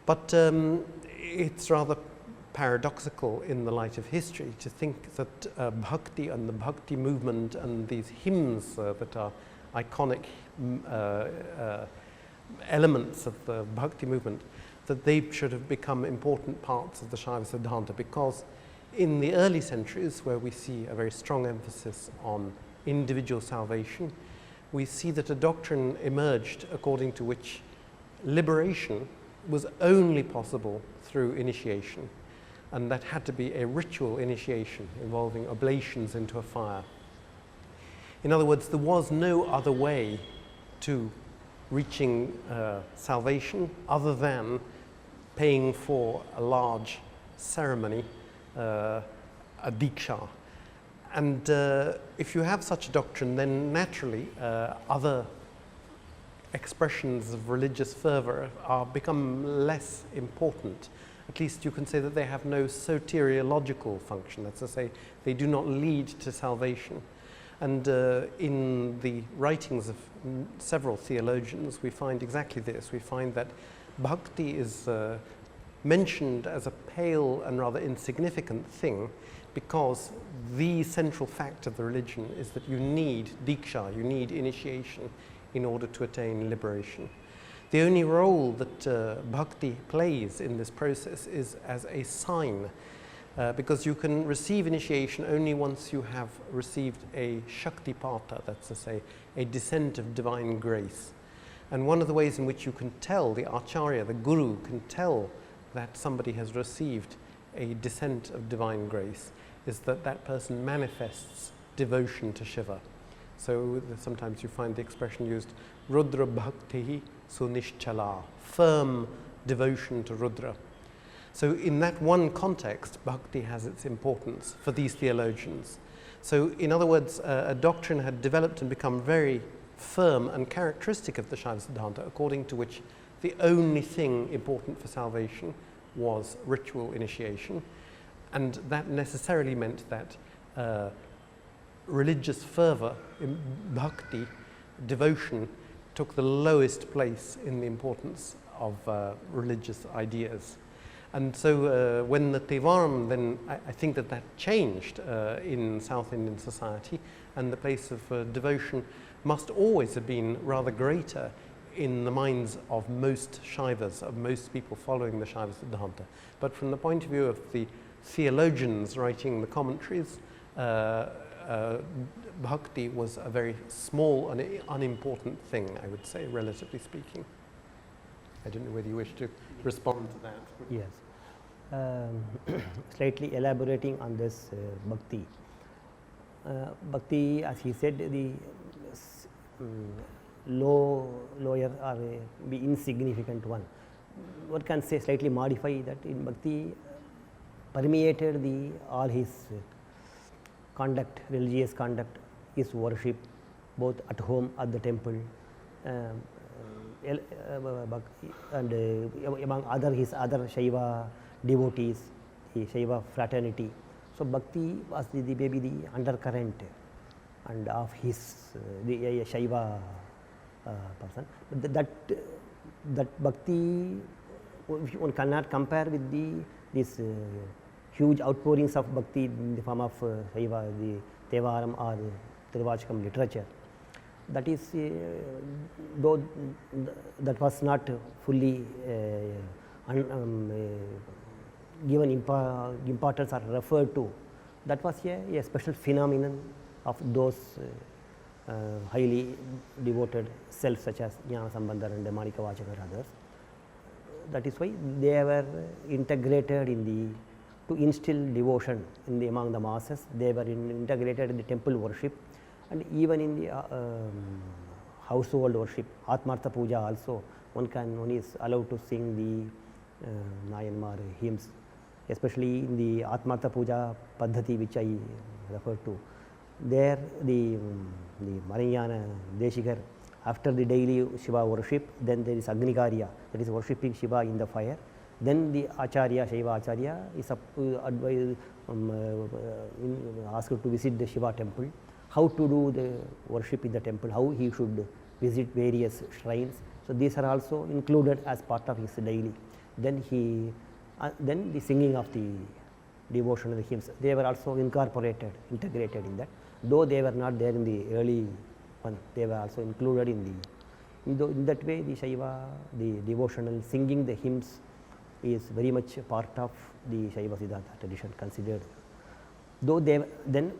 But it's rather paradoxical in the light of history to think that Bhakti and the Bhakti movement and these hymns that are iconic elements of the Bhakti movement, that they should have become important parts of the Shaiva Siddhānta, because in the early centuries, where we see a very strong emphasis on individual salvation, we see that a doctrine emerged according to which liberation was only possible through initiation. And that had to be a ritual initiation involving oblations into a fire. In other words, there was no other way to reaching salvation other than paying for a large ceremony, a diksha. And if you have such a doctrine, then naturally other expressions of religious fervor become less important. At least you can say that they have no soteriological function. That's to say, they do not lead to salvation. And in the writings of several theologians, we find exactly this. We find that bhakti is mentioned as a pale and rather insignificant thing, because the central fact of the religion is that you need diksha, you need initiation in order to attain liberation. The only role that bhakti plays in this process is as a sign, because you can receive initiation only once you have received a shaktipata, that's to say, a descent of divine grace. And one of the ways in which you can tell, the acharya, the guru, can tell that somebody has received a descent of divine grace is that that person manifests devotion to Shiva. So sometimes you find the expression used, Rudra Bhaktihi Sunishchala, firm devotion to Rudra. So in that one context, bhakti has its importance for these theologians. So in other words, a doctrine had developed and become very firm and characteristic of the Shaiva Siddhānta, according to which the only thing important for salvation was ritual initiation. And that necessarily meant that religious fervor, bhakti, devotion, took the lowest place in the importance of religious ideas. And so when the Tevaram, then I think that changed in South Indian society, and the place of devotion must always have been rather greater in the minds of most Shaivas, of most people following the Shaiva Siddhānta. But from the point of view of the theologians writing the commentaries, bhakti was a very small and unimportant thing, I would say, relatively speaking. I don't know whether you wish to respond to that. Yes. Slightly elaborating on this bhakti. Bhakti, as he said, the lower or be insignificant one. One can say, slightly modify that in bhakti, permeated all his conduct, religious conduct, his worship, both at home, at the temple, and among his other Shaiva devotees, the Shaiva fraternity. So Bhakti was maybe the undercurrent and of his the Shaiva person. But that Bhakti, one cannot compare with this huge outpourings of Bhakti in the form of Shaiva, the Thevaram or Tiruvachakam literature. That is, though that was not fully given importance or referred to, that was a special phenomenon of those highly devoted selves such as Jnana Sambandhar and Manikavachaka and others. That is why they were integrated to instill devotion among the masses. They were integrated in the temple worship, and even in the household worship, Atmartha Puja also, one is allowed to sing the Nayanmar hymns, especially in the Atmartha Puja Paddhati which I referred to. There the Maranyana Deshikar, after the daily Shiva worship, then there is Agnikarya, that is worshipping Shiva in the fire. Then the Acharya, Shaiva Acharya is asked to visit the Shiva temple, how to do the worship in the temple, how he should visit various shrines. So these are also included as part of his daily. Then then the singing of the devotional hymns, they were also integrated in that. Though they were not there in the early one, they were also included in that way. The Shaiva, the devotional singing the hymns, is very much a part of the Shaiva Siddhānta tradition considered. Though then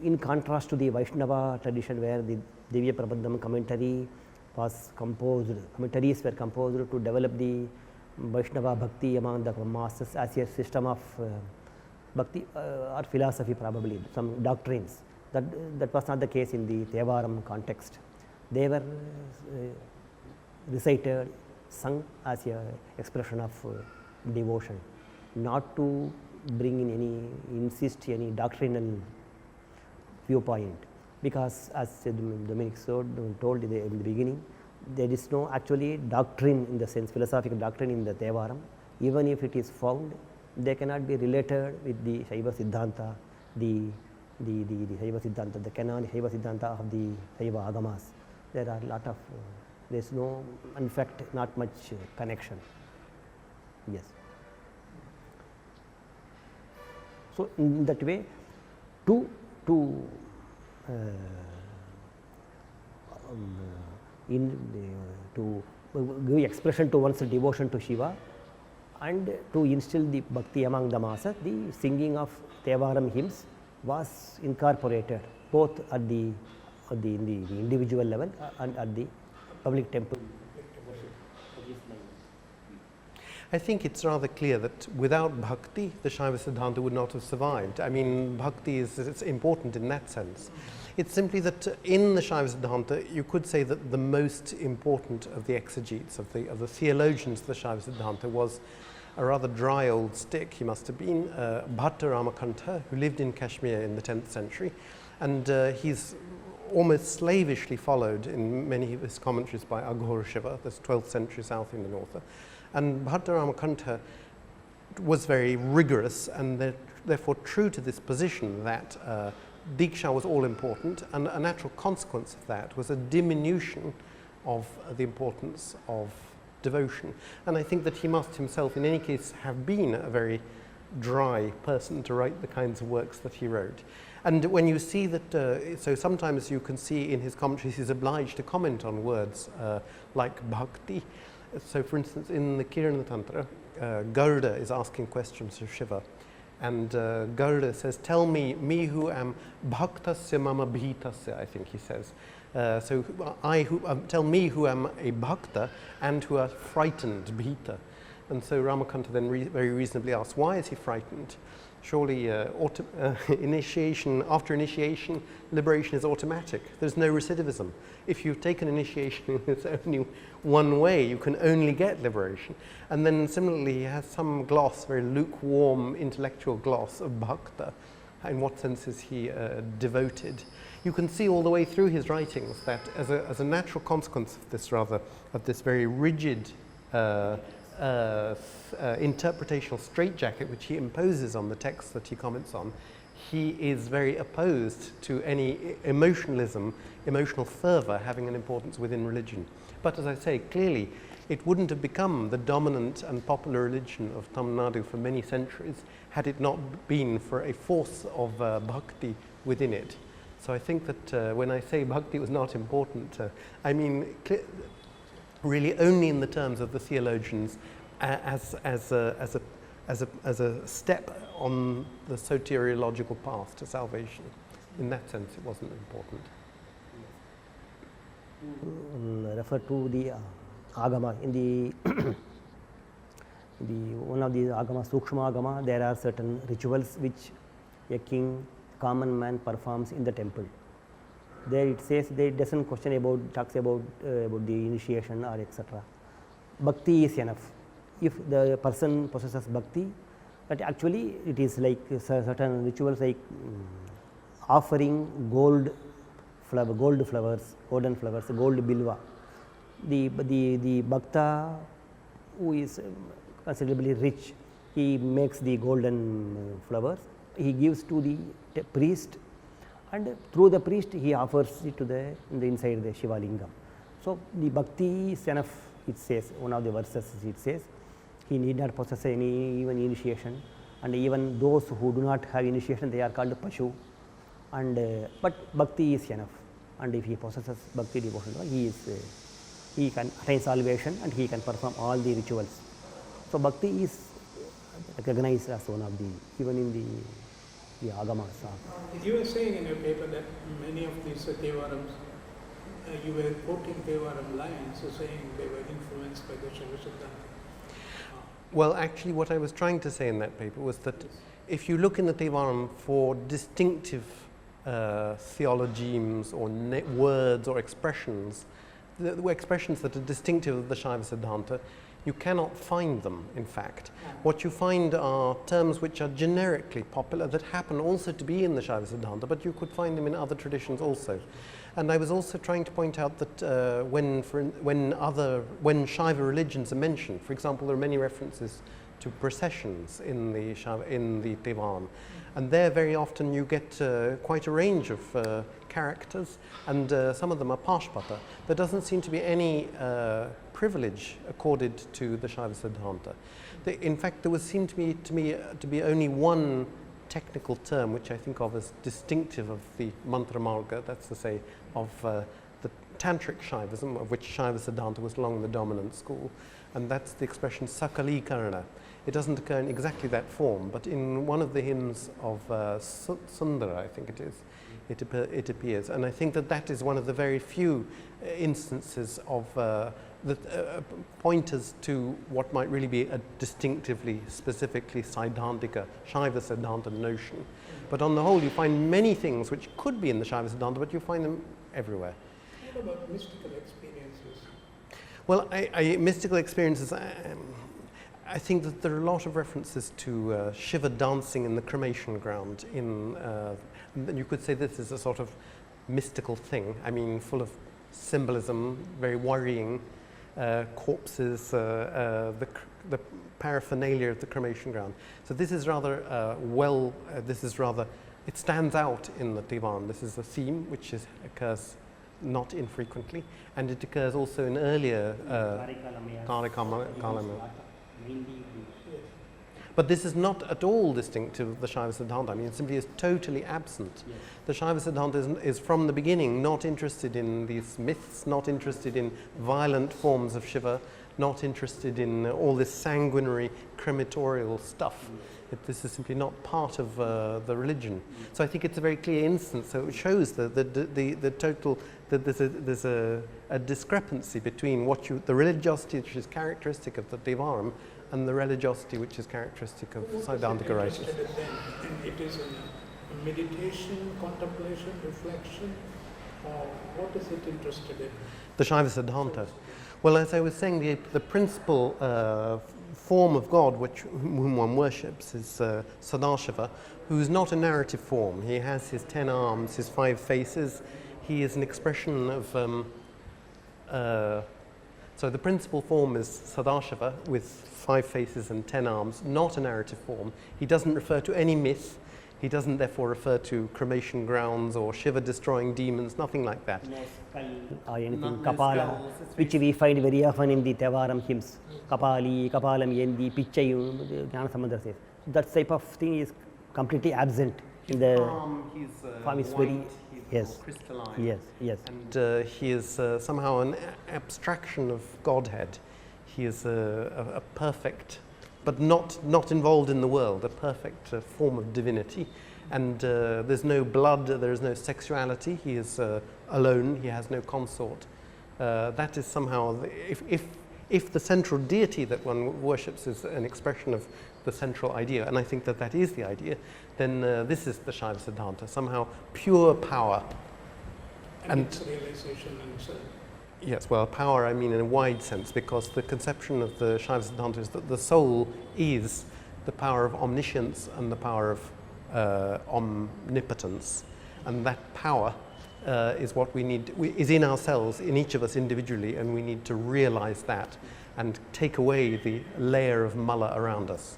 in contrast to the Vaishnava tradition, where the Divya Prabandham commentary was composed, commentaries were composed to develop the Vaishnava Bhakti among the masses as a system of Bhakti or philosophy, probably some doctrines. That was not the case in the Thevaram context. They were recited, sung as a expression of devotion, not to bring in insist any doctrinal viewpoint, because as Dominic told in the beginning, there is no actually doctrine in the sense, philosophical doctrine in the Thevaram. Even if it is found, they cannot be related with the Shaiva Siddhānta, the Shaiva Siddhānta, the canon Shaiva Siddhānta of the Śaiva Āgamas. There are a lot of, there is no, in fact, not much connection. Yes. So in that way, to give expression to one's devotion to Shiva and to instill the bhakti among the masses, the singing of Thevaram hymns was incorporated both at the individual level and at the public temple. I think it's rather clear that without bhakti, the Shaiva Siddhānta would not have survived. I mean, bhakti it's important in that sense. It's simply that in the Shaiva Siddhānta, you could say that the most important of the exegetes, of the theologians of the Shaiva Siddhānta, was a rather dry old stick. He must have been Bhatta Ramakantha, who lived in Kashmir in the 10th century, and he's almost slavishly followed in many of his commentaries by Aghora Shiva, this 12th century South Indian author. And Bhatta Ramakantha was very rigorous and therefore true to this position that Diksha was all important, and a natural consequence of that was a diminution of the importance of devotion. And I think that he must himself in any case have been a very dry person to write the kinds of works that he wrote. And when you see that, so sometimes you can see in his commentaries he's obliged to comment on words like bhakti. So for instance, in the Kirana Tantra, Garuda is asking questions of Shiva, and Garuda says, "Tell me who am bhaktasya mama bhitasya," I think he says. So tell me who am a bhakta and who are frightened, bhita. And so Ramakantha then very reasonably asks, why is he frightened? Surely initiation, after initiation, liberation is automatic. There's no recidivism. If you've taken initiation, it's only one way. You can only get liberation. And then similarly, he has some gloss, very lukewarm intellectual gloss of bhakta. In what sense is he devoted? You can see all the way through his writings that as a natural consequence of this very rigid interpretational straitjacket which he imposes on the texts that he comments on, he is very opposed to any emotionalism, emotional fervour having an importance within religion. But as I say, clearly it wouldn't have become the dominant and popular religion of Tamil Nadu for many centuries had it not been for a force of bhakti within it. So I think that when I say bhakti was not important, I mean really only in the terms of the theologians as a step on the soteriological path to salvation. In that sense, it wasn't important. Refer to the Agama in the one of the Agama, Sukshma Agama, there are certain rituals which a king, common man performs in the temple. There it says that it doesn't question about, talks about the initiation or etc. Bhakti is enough. If the person possesses bhakti, that actually it is like certain rituals like offering gold flowers, golden flowers, gold bilva. The bhakta who is considerably rich, he makes the golden flowers, he gives to the priest, and through the priest he offers it to the inside the Shiva Lingam. So the bhakti is enough, it says, one of the verses it says, he need not possess any even initiation, and even those who do not have initiation, they are called Pashu, and but bhakti is enough, and if he possesses bhakti devotion, he can attain salvation and he can perform all the rituals. So bhakti is recognized as one of the, even in the Agamas. You were saying in your paper that many of these Devarams, you were quoting Devaram lines, saying they were influenced by the Śaiva Siddhānta. Well, actually what I was trying to say in that paper was that if you look in the Devaram for distinctive theologemes or words or expressions, the expressions that are distinctive of the Śaiva Siddhānta, you cannot find them, in fact. What you find are terms which are generically popular that happen also to be in the Śaiva Siddhānta, but you could find them in other traditions also. And I was also trying to point out that when Shaiva religions are mentioned, for example, there are many references to processions in the Devaram, and there very often you get quite a range of characters, and some of them are Pashpata. There doesn't seem to be any privilege accorded to the Śaiva Siddhānta. In fact, there was seemed to me to be only one technical term which I think of as distinctive of the Mantra Marga, that's to say of the Tantric Shaivism, of which Śaiva Siddhānta was long the dominant school, and that's the expression Sakalikarana. It doesn't occur in exactly that form, but in one of the hymns of Sundara, I think it is, it appears. And I think that that is one of the very few instances of pointers to what might really be a distinctively, specifically Siddhantika, Śaiva Siddhānta notion. But on the whole, you find many things which could be in the Śaiva Siddhānta, but you find them everywhere. What about mystical experiences? Well, mystical experiences, I think that there are a lot of references to Shiva dancing in the cremation ground. You could say this is a sort of mystical thing. I mean, full of symbolism, very worrying, corpses, the paraphernalia of the cremation ground. So this is rather it stands out in the Devan. This is a theme which occurs not infrequently, and it occurs also in earlier Karikalamaya. But this is not at all distinctive of the Śaiva Siddhānta. I mean, it simply is totally absent. Yes. The Śaiva Siddhānta is from the beginning not interested in these myths, not interested in violent forms of Shiva, not interested in all this sanguinary crematorial stuff. This is simply not part of the religion. So I think it's a very clear instance. So it shows the total, that there's a discrepancy between the religiosity which is characteristic of the Devaram and the religiosity which is characteristic of Siddhantika writers. And it is a meditation, contemplation, reflection, or what is it interested in? The Shiva Siddhānta. Well, as I was saying, the principal form of God whom one worships is Sadashiva, who is not a narrative form. He has his 10 arms, his 5 faces. He is an expression of... so the principal form is Sadashiva with 5 faces and 10 arms, not a narrative form. He doesn't refer to any myth. He doesn't therefore refer to cremation grounds or Shiva destroying demons, nothing like that. No skull or anything, Kapala, which we find very often in the Tevaram hymns. Kapali, Kapalam Yendi, Pichayu, Gnanasamudra says. That type of thing is completely absent in the palm is very, yes, crystalline. Yes. And he is somehow an abstraction of Godhead. He is a perfect, but not involved in the world, a perfect form of divinity. And there's no blood, there is no sexuality. He is alone. He has no consort. That is somehow, if the central deity that one worships is an expression of the central idea, and I think that is the idea, then this is the Shiva Siddhānta, somehow pure power. And its realization and so. Yes, well, power I mean in a wide sense, because the conception of the Shiva Siddhānta is that the soul is the power of omniscience and the power of omnipotence, and that power is what we need, is in ourselves, in each of us individually, and we need to realize that and take away the layer of mala around us.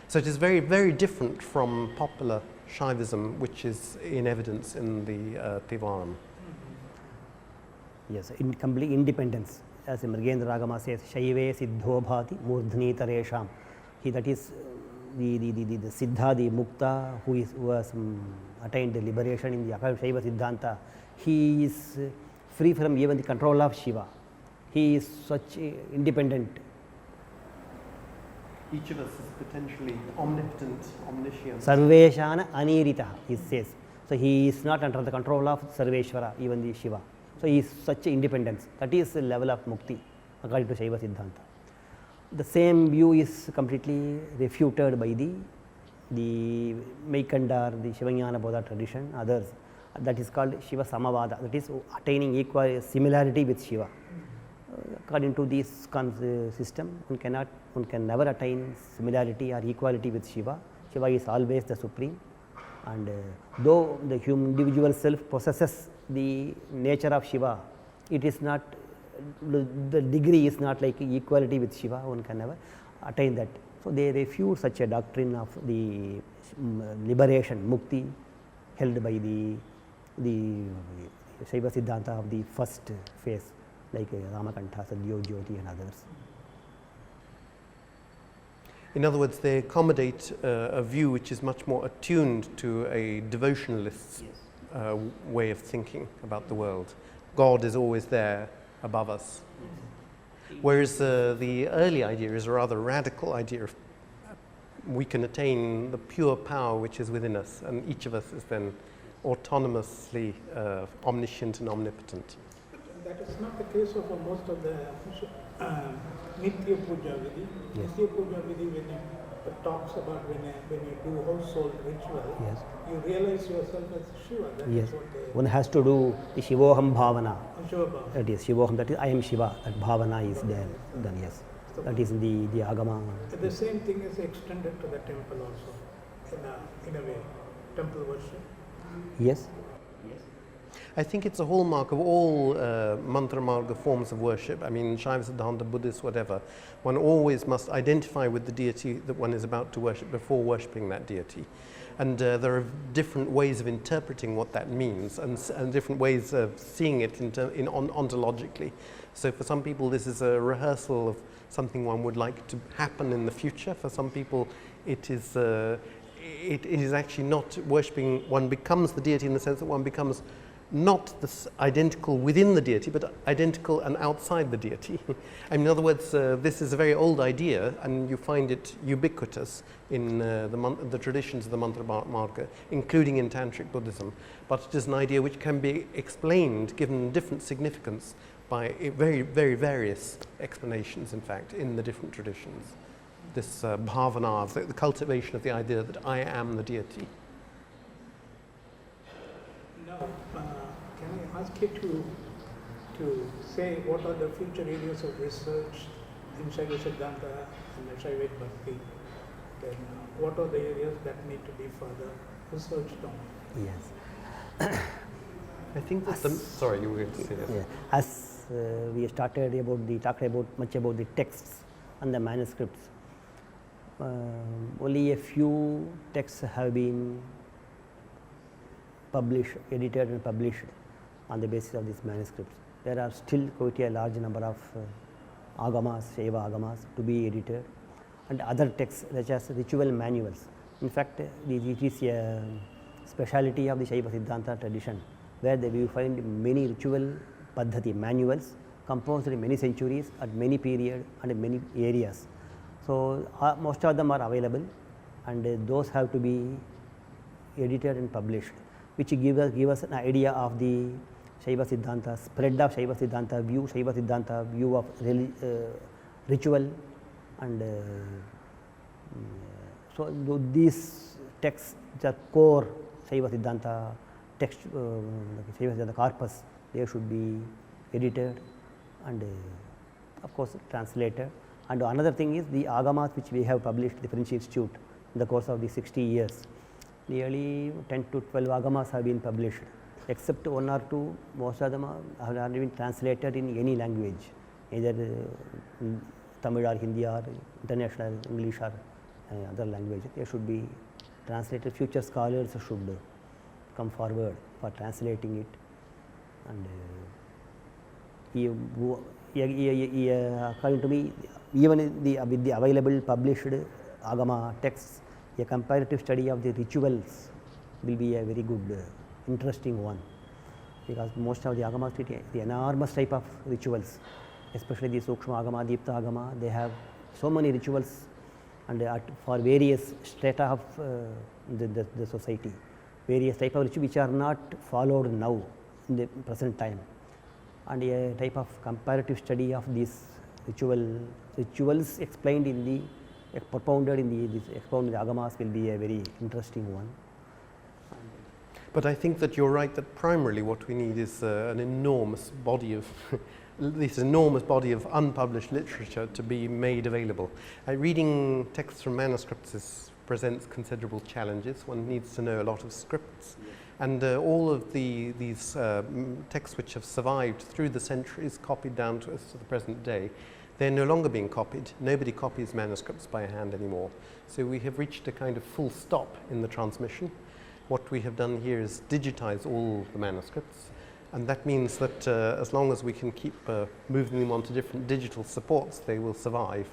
So it is very, very different from popular Shaivism, which is in evidence in the Thevaram. Yes, in complete independence. As Mrigendra Agama says, Shaive Siddho Bhati Murdhni Taresham. He, that is the Siddha, the Mukta, who has attained the liberation in the Shaiva Siddhānta. He is free from even the control of Shiva. He is such independent. Each of us is potentially omnipotent, omniscient. Sarveshana Anirita, he says. So he is not under the control of Sarveshwara, even the Shiva. So he is such independence. That is the level of mukti, according to Shaiva Siddhānta. The same view is completely refuted by the Meikandar, the Shivajnana Bodha tradition, others. That is called Shiva Samavada, that is attaining equal similarity with Shiva. According to this system, one can never attain similarity or equality with Shiva. Shiva is always the supreme, and though the human individual self possesses the nature of Shiva, it is not, the degree is not like equality with Shiva. One can never attain that. So they refute such a doctrine of the liberation, mukti, held by the Shaiva Siddhānta of the first phase, like Ramakantha, Sadhyo, Jyoti and others. In other words, they accommodate a view which is much more attuned to a devotionalist's way of thinking about the world. God is always there above us. Whereas the early idea is a rather radical idea of we can attain the pure power which is within us, and each of us is then autonomously omniscient and omnipotent. That is not the case of most of the Nitya Puja Vidhi. Yes. Nitya Puja Vidhi, when it talks about when you do household ritual, Yes. you realize yourself as Shiva. That Yes, is what they, one has to do the Shivoham Bhavana. Shiva Bhakti. That is Shivoham, that is I am Shiva, that Bhavana is there. Then yes, that is in the Agama. The same thing is extended to the temple also, in a way, temple worship. Yes. I think it's a hallmark of all mantra marga forms of worship. I mean, Shaiva Siddhānta, Buddhist, whatever. One always must identify with the deity that one is about to worship before worshipping that deity. And there are different ways of interpreting what that means, and different ways of seeing it ontologically. So for some people, this is a rehearsal of something one would like to happen in the future. For some people, it is actually not worshipping. One becomes the deity in the sense that one becomes not identical within the deity, but identical and outside the deity. I mean, in other words, this is a very old idea, and you find it ubiquitous in the traditions of the mantra marga, including in Tantric Buddhism. But it is an idea which can be explained, given different significance, by very, very various explanations, in fact, in the different traditions. this bhavana, the cultivation of the idea that I am the deity. Now, can I ask you to say what are the future areas of research in Śaiva Siddhānta and Śaiva Bhakti? Then what are the areas that need to be further researched on? Yes. I think that sorry, you were going to say this. Yeah. As we started talked much about the texts and the manuscripts. Only a few texts have been published, edited and published on the basis of these manuscripts. There are still quite a large number of agamas, Śaiva Āgamas to be edited, and other texts such as ritual manuals. In fact, it is a speciality of the Śaiva Siddhānta tradition, where we find many ritual paddhati manuals composed in many centuries at many periods and in many areas. So, most of them are available, and those have to be edited and published, which give us an idea of the Śaiva Siddhānta, spread of Śaiva Siddhānta view of ritual, and so these texts, the core Śaiva Siddhānta text, Śaiva Siddhānta corpus, they should be edited and of course translated. And another thing is the agamas which we have published the French Institute in the course of the 60 years. Nearly 10 to 12 agamas have been published, except one or two. Most of them have not been translated in any language, either Tamil or Hindi or international English or other languages. They should be translated. Future scholars should come forward for translating it, and according to me, even with the available published agama texts, a comparative study of the rituals will be a very good, interesting one, because most of the agamas treat the enormous type of rituals, especially the Sukshma Agama, Deepta Agama. They have so many rituals, and for various strata of the society, various type of rituals which are not followed now in the present time, and a type of comparative study of these rituals explained in the propounded in the expounded agamas will be a very interesting one. But I think that you're right that primarily what we need is an enormous body of this enormous body of unpublished literature to be made available. Reading texts from manuscripts presents considerable challenges. One needs to know a lot of scripts, and all of these texts which have survived through the centuries, copied down to us to the present day, they're no longer being copied. Nobody copies manuscripts by hand anymore. So we have reached a kind of full stop in the transmission. What we have done here is digitize all the manuscripts, and that means that as long as we can keep moving them onto different digital supports, they will survive.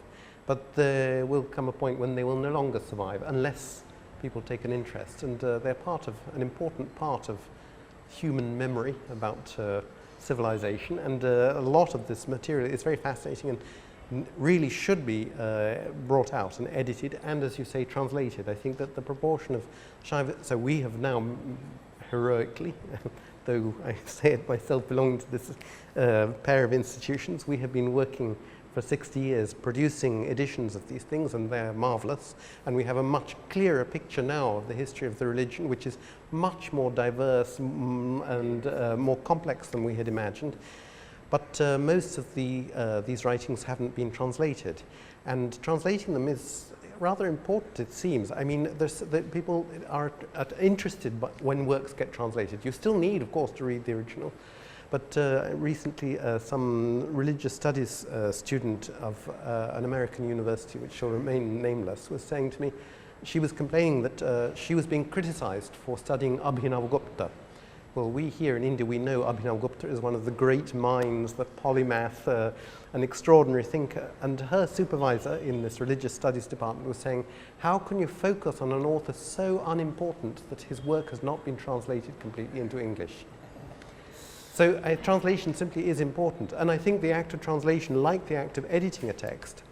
But there will come a point when they will no longer survive unless people take an interest, and they're an important part of human memory about civilization, and a lot of this material is very fascinating and really should be brought out and edited and, as you say, translated. I think that the proportion of Śaiva, so we have now heroically, though I say it myself belonging to this pair of institutions, we have been working for 60 years producing editions of these things, and they're marvelous, and we have a much clearer picture now of the history of the religion, which is much more diverse and more complex than we had imagined. But most of these writings haven't been translated, and translating them is rather important, it seems. I mean, people are interested when works get translated. You still need, of course, to read the original. But recently, some religious studies student of an American university, which shall remain nameless, was saying to me, she was complaining that she was being criticized for studying Abhinavagupta. Well, we here in India, we know Abhinavagupta is one of the great minds, the polymath, an extraordinary thinker. And her supervisor in this religious studies department was saying, how can you focus on an author so unimportant that his work has not been translated completely into English? So a translation simply is important, and I think the act of translation, like the act of editing a text,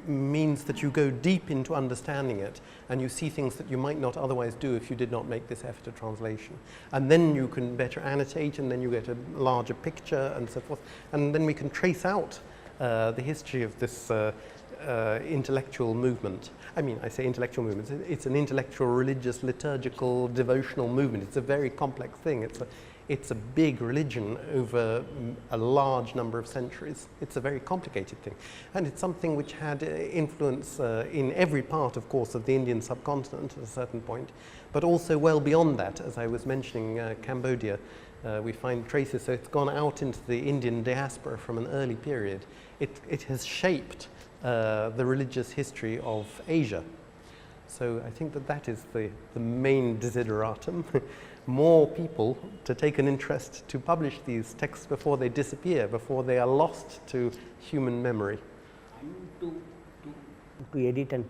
means that you go deep into understanding it, and you see things that you might not otherwise do if you did not make this effort of translation. And then you can better annotate, and then you get a larger picture and so forth, and then we can trace out the history of this intellectual movement. I mean, I say intellectual movement, it's an intellectual, religious, liturgical, devotional movement. It's a very complex thing. It's a big religion over a large number of centuries. It's a very complicated thing. And it's something which had influence in every part, of course, of the Indian subcontinent at a certain point, but also well beyond that. As I was mentioning, Cambodia, we find traces, so it's gone out into the Indian diaspora from an early period. It has shaped the religious history of Asia. So I think that is the main desideratum. More people to take an interest to publish these texts before they disappear, before they are lost to human memory. To edit and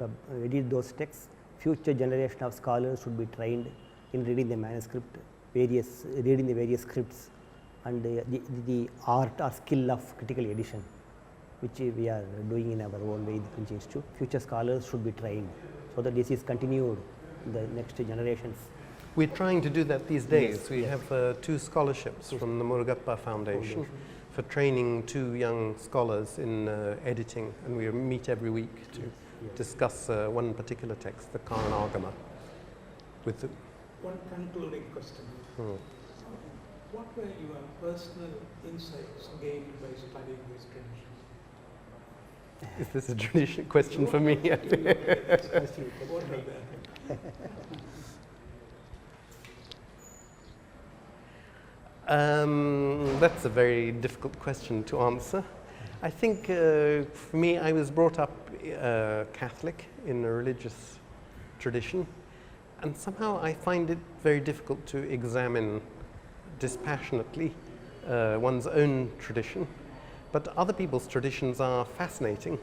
edit those texts, future generation of scholars should be trained in reading the manuscript, reading the various scripts, and the art or skill of critical edition, which we are doing in our own way in the French Institute. Future scholars should be trained so that this is continued in the next generations. We're trying to do that these days. Yes, we yes. have 2 scholarships from the Murugappa Foundation for training 2 young scholars in editing, and we meet every week to discuss one particular text, the Śaiva Āgama. With the One concluding question. What were your personal insights gained by studying this tradition? Is this a tradition question for me? What are they? That's a very difficult question to answer. I think for me, I was brought up Catholic in a religious tradition, and somehow I find it very difficult to examine dispassionately one's own tradition. But other people's traditions are fascinating,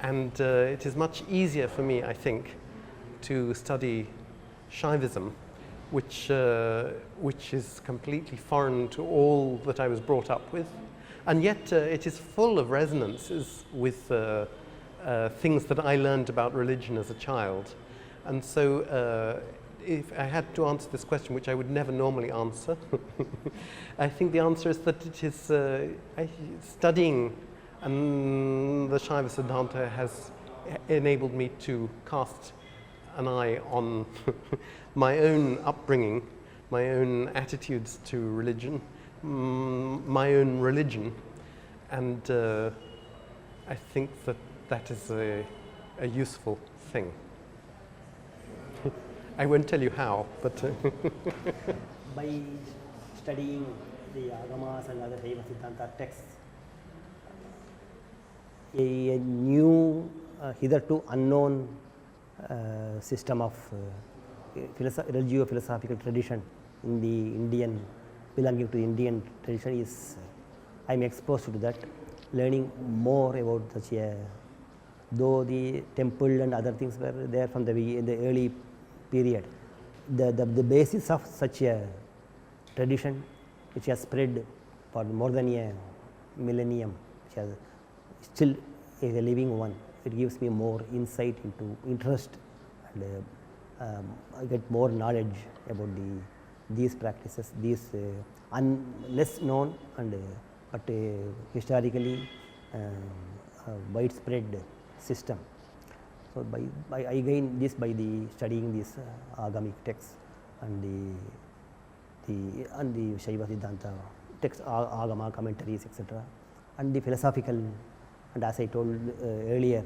and it is much easier for me, I think, to study Shaivism, which is completely foreign to all that I was brought up with, and yet it is full of resonances with things that I learned about religion as a child. And so if I had to answer this question, which I would never normally answer, I think the answer is that it is studying the Shiva Siddhānta has enabled me to cast an eye on my own upbringing, my own attitudes to religion, my own religion, and I think that is a useful thing. I won't tell you how, but By studying the Agamas and other Shiva Siddhānta texts, a new, hitherto unknown system of religio-philosophical tradition in the Indian, belonging to the Indian tradition is, I am exposed to that, learning more about such a, though the temple and other things were there from in the early period, the basis of such a tradition which has spread for more than a millennium, which has still is a living one. It gives me more insight into interest, and I get more knowledge about these practices, these less known and but historically widespread system. So I gain this by the studying these agamic texts and the Śaiva Siddhānta texts, Āgama commentaries, etc., and the philosophical. And as I told earlier,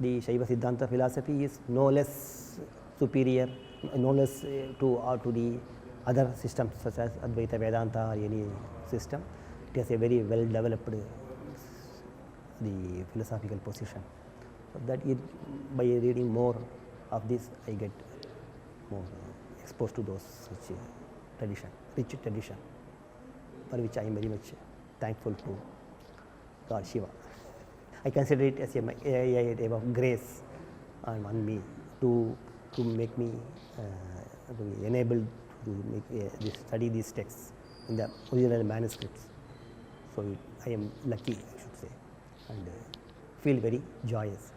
the Śaiva Siddhānta philosophy is no less superior, no less to the other systems such as Advaita Vedanta or any system. It has a very well developed the philosophical position. So that by reading more of this, I get more exposed to those such tradition, rich tradition, for which I am very much thankful to God Shiva. I consider it as a of grace on me to make me to be enabled to study these texts in the original manuscripts. So I am lucky, I should say, and feel very joyous.